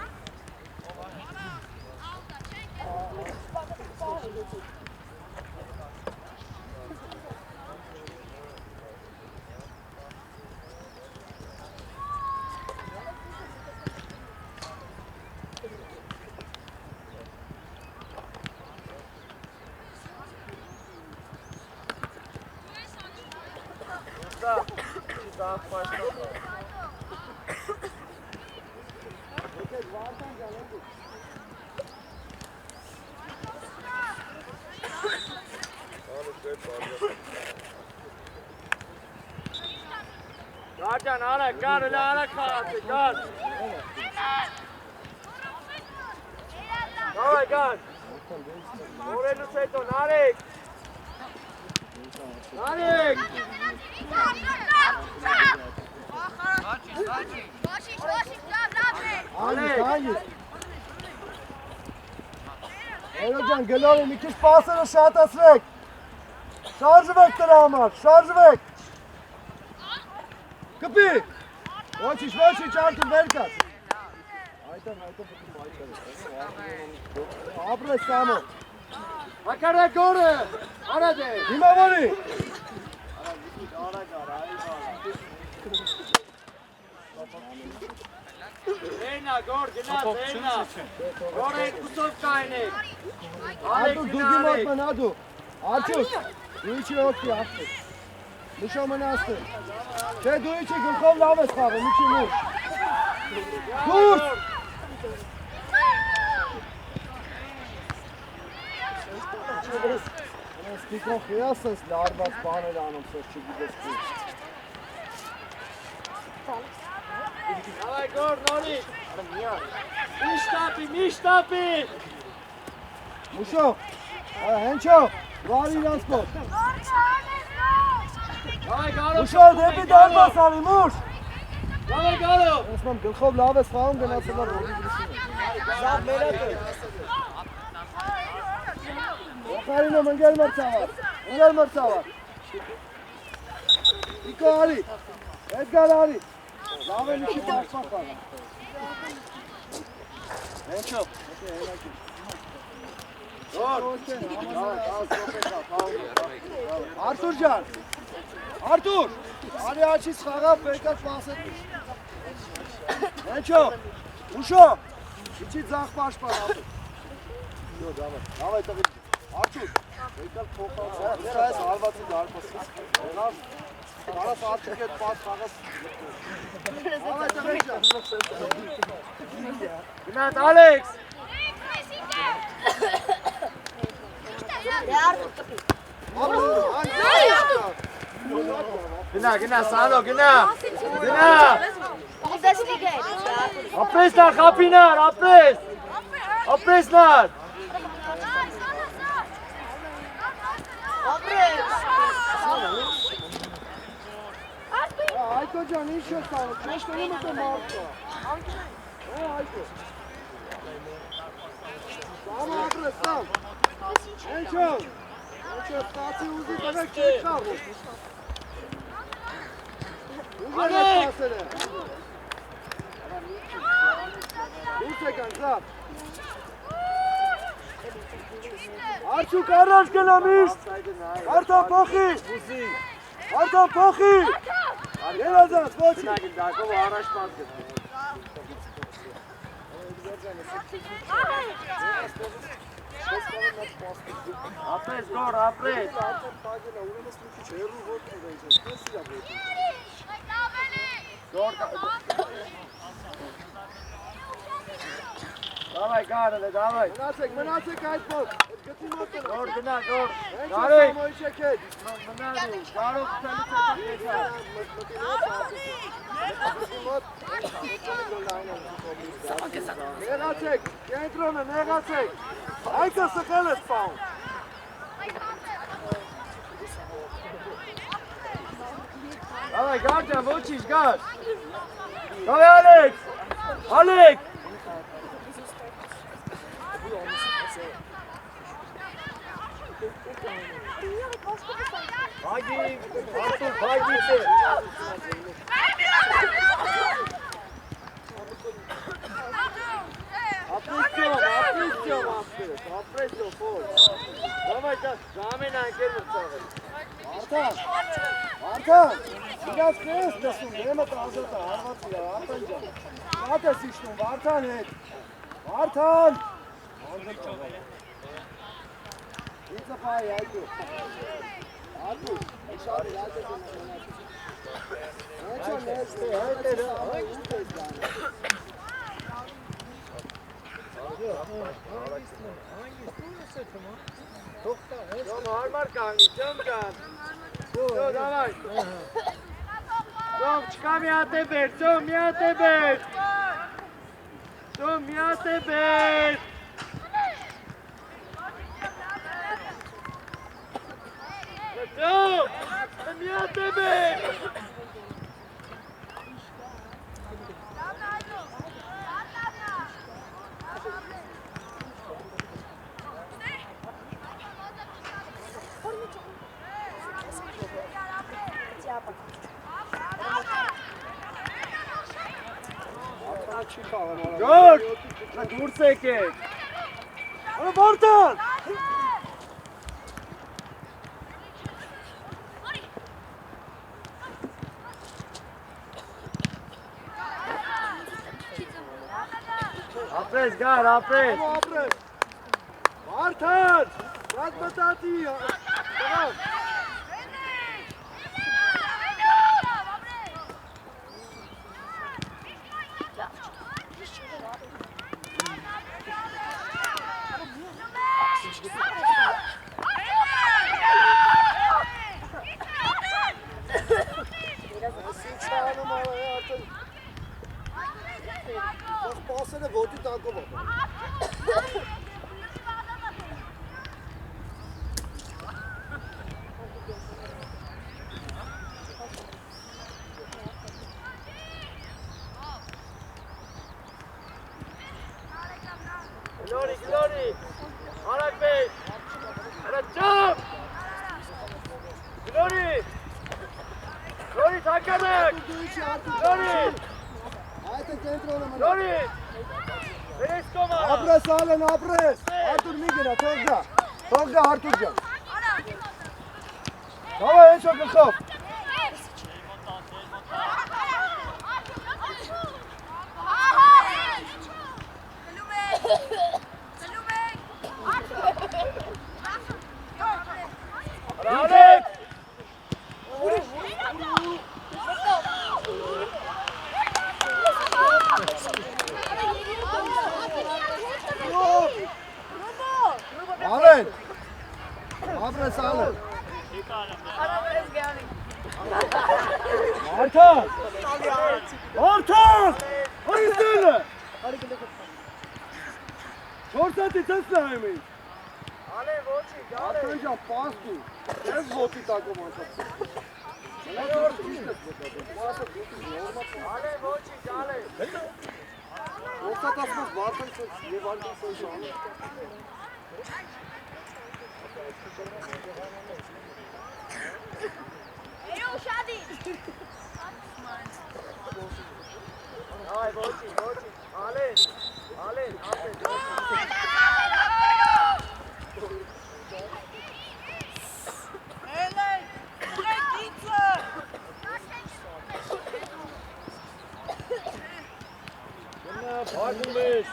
Garcan ara, gar öyle ara kaldı, gar. Davay gar. Oraya Luceto, Narek. Narek. Hayır. Erocan gel bir kez pasını şart asrek. Şarjı bekle Amar, şarjı bek. Kapı. Vaçiş artık Berkat. Ayten Apre Samo. Akara gore. Ara de. İmamani. Zeyna, gor, gina, Zeyna. Gor et kusov kaynek. Adu dugi matman adu. Arçuk. Duiçi yok ki artık. Nişo manastır. Şey duiçi Gülkov laves kavga. Niçi mu? Dur. Stikon kıyasız larvat bana da anımsız çıkıyor. Davay gor, Nori. Mištapi. Մուշո, հենչո, վար իրանց մոտ։ Մուշո, դեպի դարմաս արի, մուշ։ Ասմամ, գլխով լավ ես խաղում գնացել ար ռոդի գրիսին։ Զավ մերատ է։ Կարինում, ընգել մրցավար։ Իկո արի, Էդգար արի։ Լավ է լիքի պաշպան խաղա։ Հենչո։ Արտուր ջան, Արտուր, արի աչից խաղավ բերկած պասետ միշ։ Հենչո, ուշո, իչի ձախ պաշպան Արտուր։ Յո, դավայ տղի, Արտուր, բերկած փոխավ, դեր այս հարվածի դարպասից, Կարաս արդյոք էդ պաս խաղաս։ Դավայ տղի ջան։ Գնաց Ալեքս։ Գնա, Սանո, գնա։ Ապրես նար, խապի նար, ապրես նար։ Այկո ջան, ինչ ես տանում, չես տնում ըտը մարդը։ Այկո։ Սամ ապրես, սամ։ Հենչո, ստացի ուզի տղեք չի խաղում։ Ուզեր ես պասել է։ Դուս եկան, զապ։ Արջուկ առաջ գնա միշտ։ Արդան փոխի։ Երազանց, ոչի։ Դակով առաջ պատ գտնի։ Ապրես, գոր, ապրես։ Դավայ, գարել է, դավայ։ Մնացեք այդ մոտ, գտի մոտ տնա։ Գոր, գնա, գոր։ Հենց Գարեք։ սամոյի չեքեք։ Մնալու, գարով տալից Նեղացեք, կենտրոնը, նեղացեք։ Այդը սխել ես պահում։ Դավայ, գար ջան, ոչիշ, գար։ Դավայ, Ալեք։ Բագի, Արտուր, բագից է։ Ապրեսյոն, փոլ։ Դավայ, ժամեն անկեր մրցաղել։ Արդան, իրաց կես տեսում, նեմը տազոտ է, հարվածի է, արդան ջան։ Շատ ես իշնում, Արդան հետ։ Արդան։ Ինձը պահի, այդու։ Ադու, իշարի, այդ ես մնացի։ Հեչո նեզ թե, հետ էր, ավայ ուտ ես դանը։ Ջոմ, հարմար կանգնի, ջոմ ջան։ Ջոմ, դավայ։ Ջոմ, չկա մի հատ է բեր, ջոմ, մի հատ է բեր։ Ջոմ, մի հատ է բեր։ Ջոմ, մի հատ է բեր։ Գոր, դուրս եկեք։ Անո Վարդան։ Ապրես, գար, ապրես։ Ապրես։ Վարդան, շատ մտածի։ Տղան։ Պասերը ոտի տակով ապա։ Glory. Alak Bey. Jump. Glory. Takanak. Glory. Glory. Veres koma. Apres Alen, apres. Artur Migina, Togda. Togda Arturcan. Давай, en çok kıkıp. Alek. Alen. Apres Alen. Artan. Artan. Hadi söyle. Çorsati teslim. Ale voci, ale. Artanca pastu. Ez voti tako masa. Ale voci, ale. Orta tasmaz varsan ne varsa şu an. Ay voci. Ale. Pardon Bey.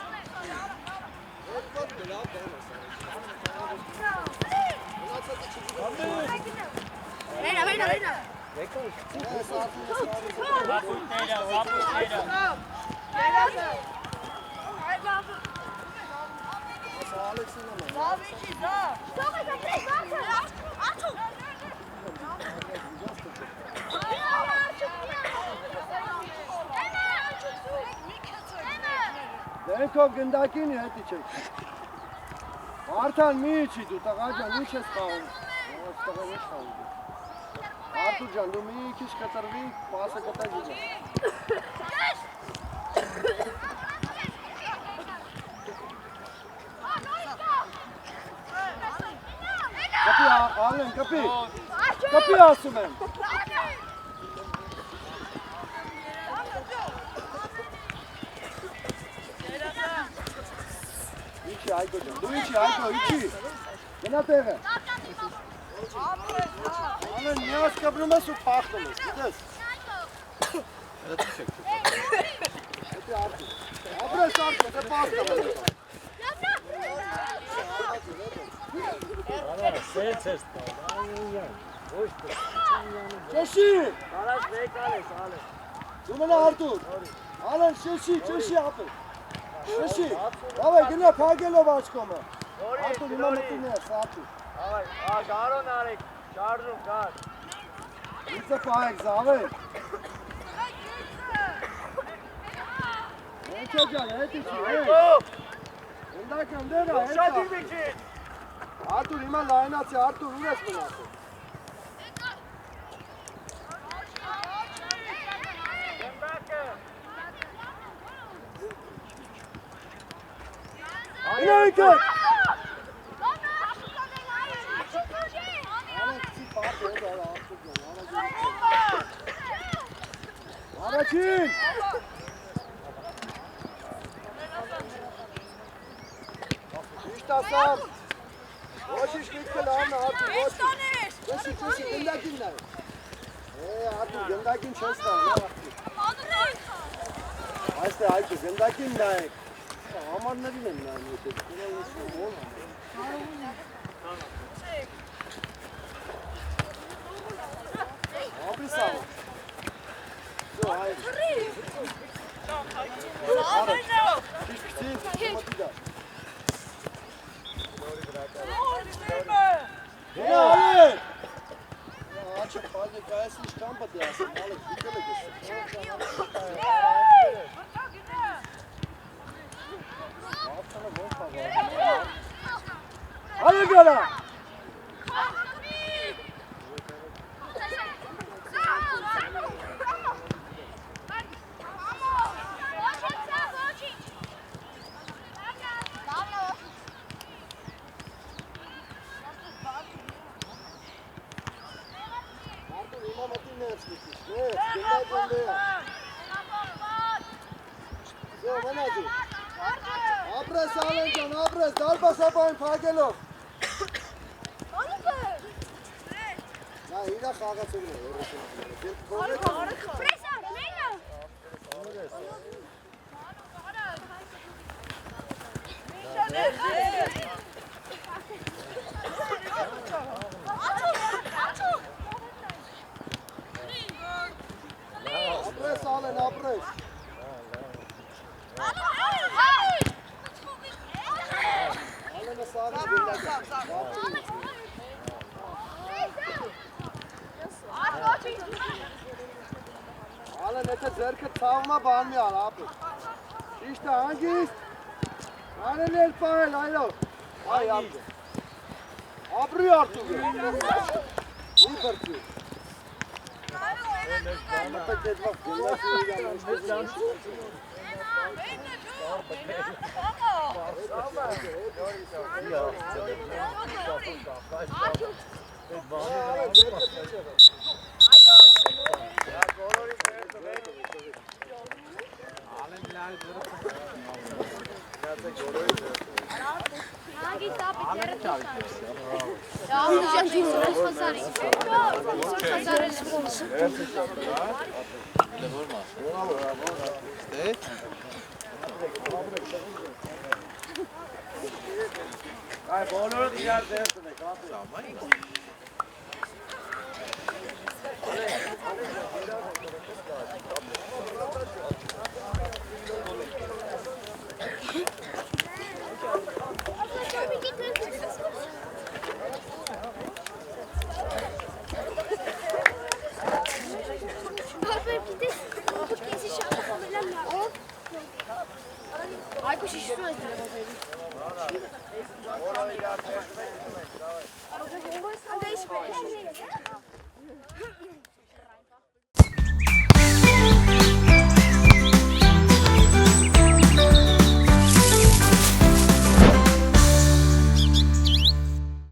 Denko gındakini hadi çek. Artan mi içidu? Takacan mi şes kavun? Takacan ne kavun? Arturcan, du mi ikiş katarvi, pasa katarvi. Kapı Alen, kapı. Kapı Asumen. İki Ayko'cum, du içi Ayko, içi. Gına teve. Alen, niyaz kabrıma su pahtımız, gides. Hadi Artur. Abres Artur, hadi pahtımız. Çeşi! Alas Bey, ale. Dumana Artur. Alen çeşi yapın. Çeşi. Davay gine pagelo başkoma. Artur imameti ne? Saati. Ay, garo narek. Çağırdım, gar. İlse payek zavay. Ne çocuğa ne tiçi? Ayko. Bundan dera. Şadir Bekir. Artur ima laynatsi Artur uğraşma Artur. Yine yıkır. Araçın. İşte asam. Hoş iş bitti lan Artur. Hoş iş gönderkinler. Artur gönderkin çözler. Ayste Ayko gönderkinler. Aman ne bileyim yani. Abi sağ ol. Yok hayır. Hiçbir Ne Ali? Açık fazla gayesi iş kampatı yazsın. Alıp yıkılı gitsin. Hadi gel. Շնեց միտի, շնեց, գնաց ոնդեյա։ Զո, մենազի։ Ապրես Ալեն ջան, ապրես, դալբասապային պագելով։ Նա իրա խաղացողն է, ապրես Ալեն, ապրես։ Ալենը սաղի գնդակ Ալեն, եթե ձերքը ծավմա բան մի ալ, ապր։ Ճիշտ է, հանգիստ։ Անեն էլ պահել, այլով։ Այ, ապր։ Ապրի արդուգ է։ Մի բրծի։ Մտը կետվավ, գնաց Ay, բոլորը իրար դեր տնեք, Այկու շիշում ես դրը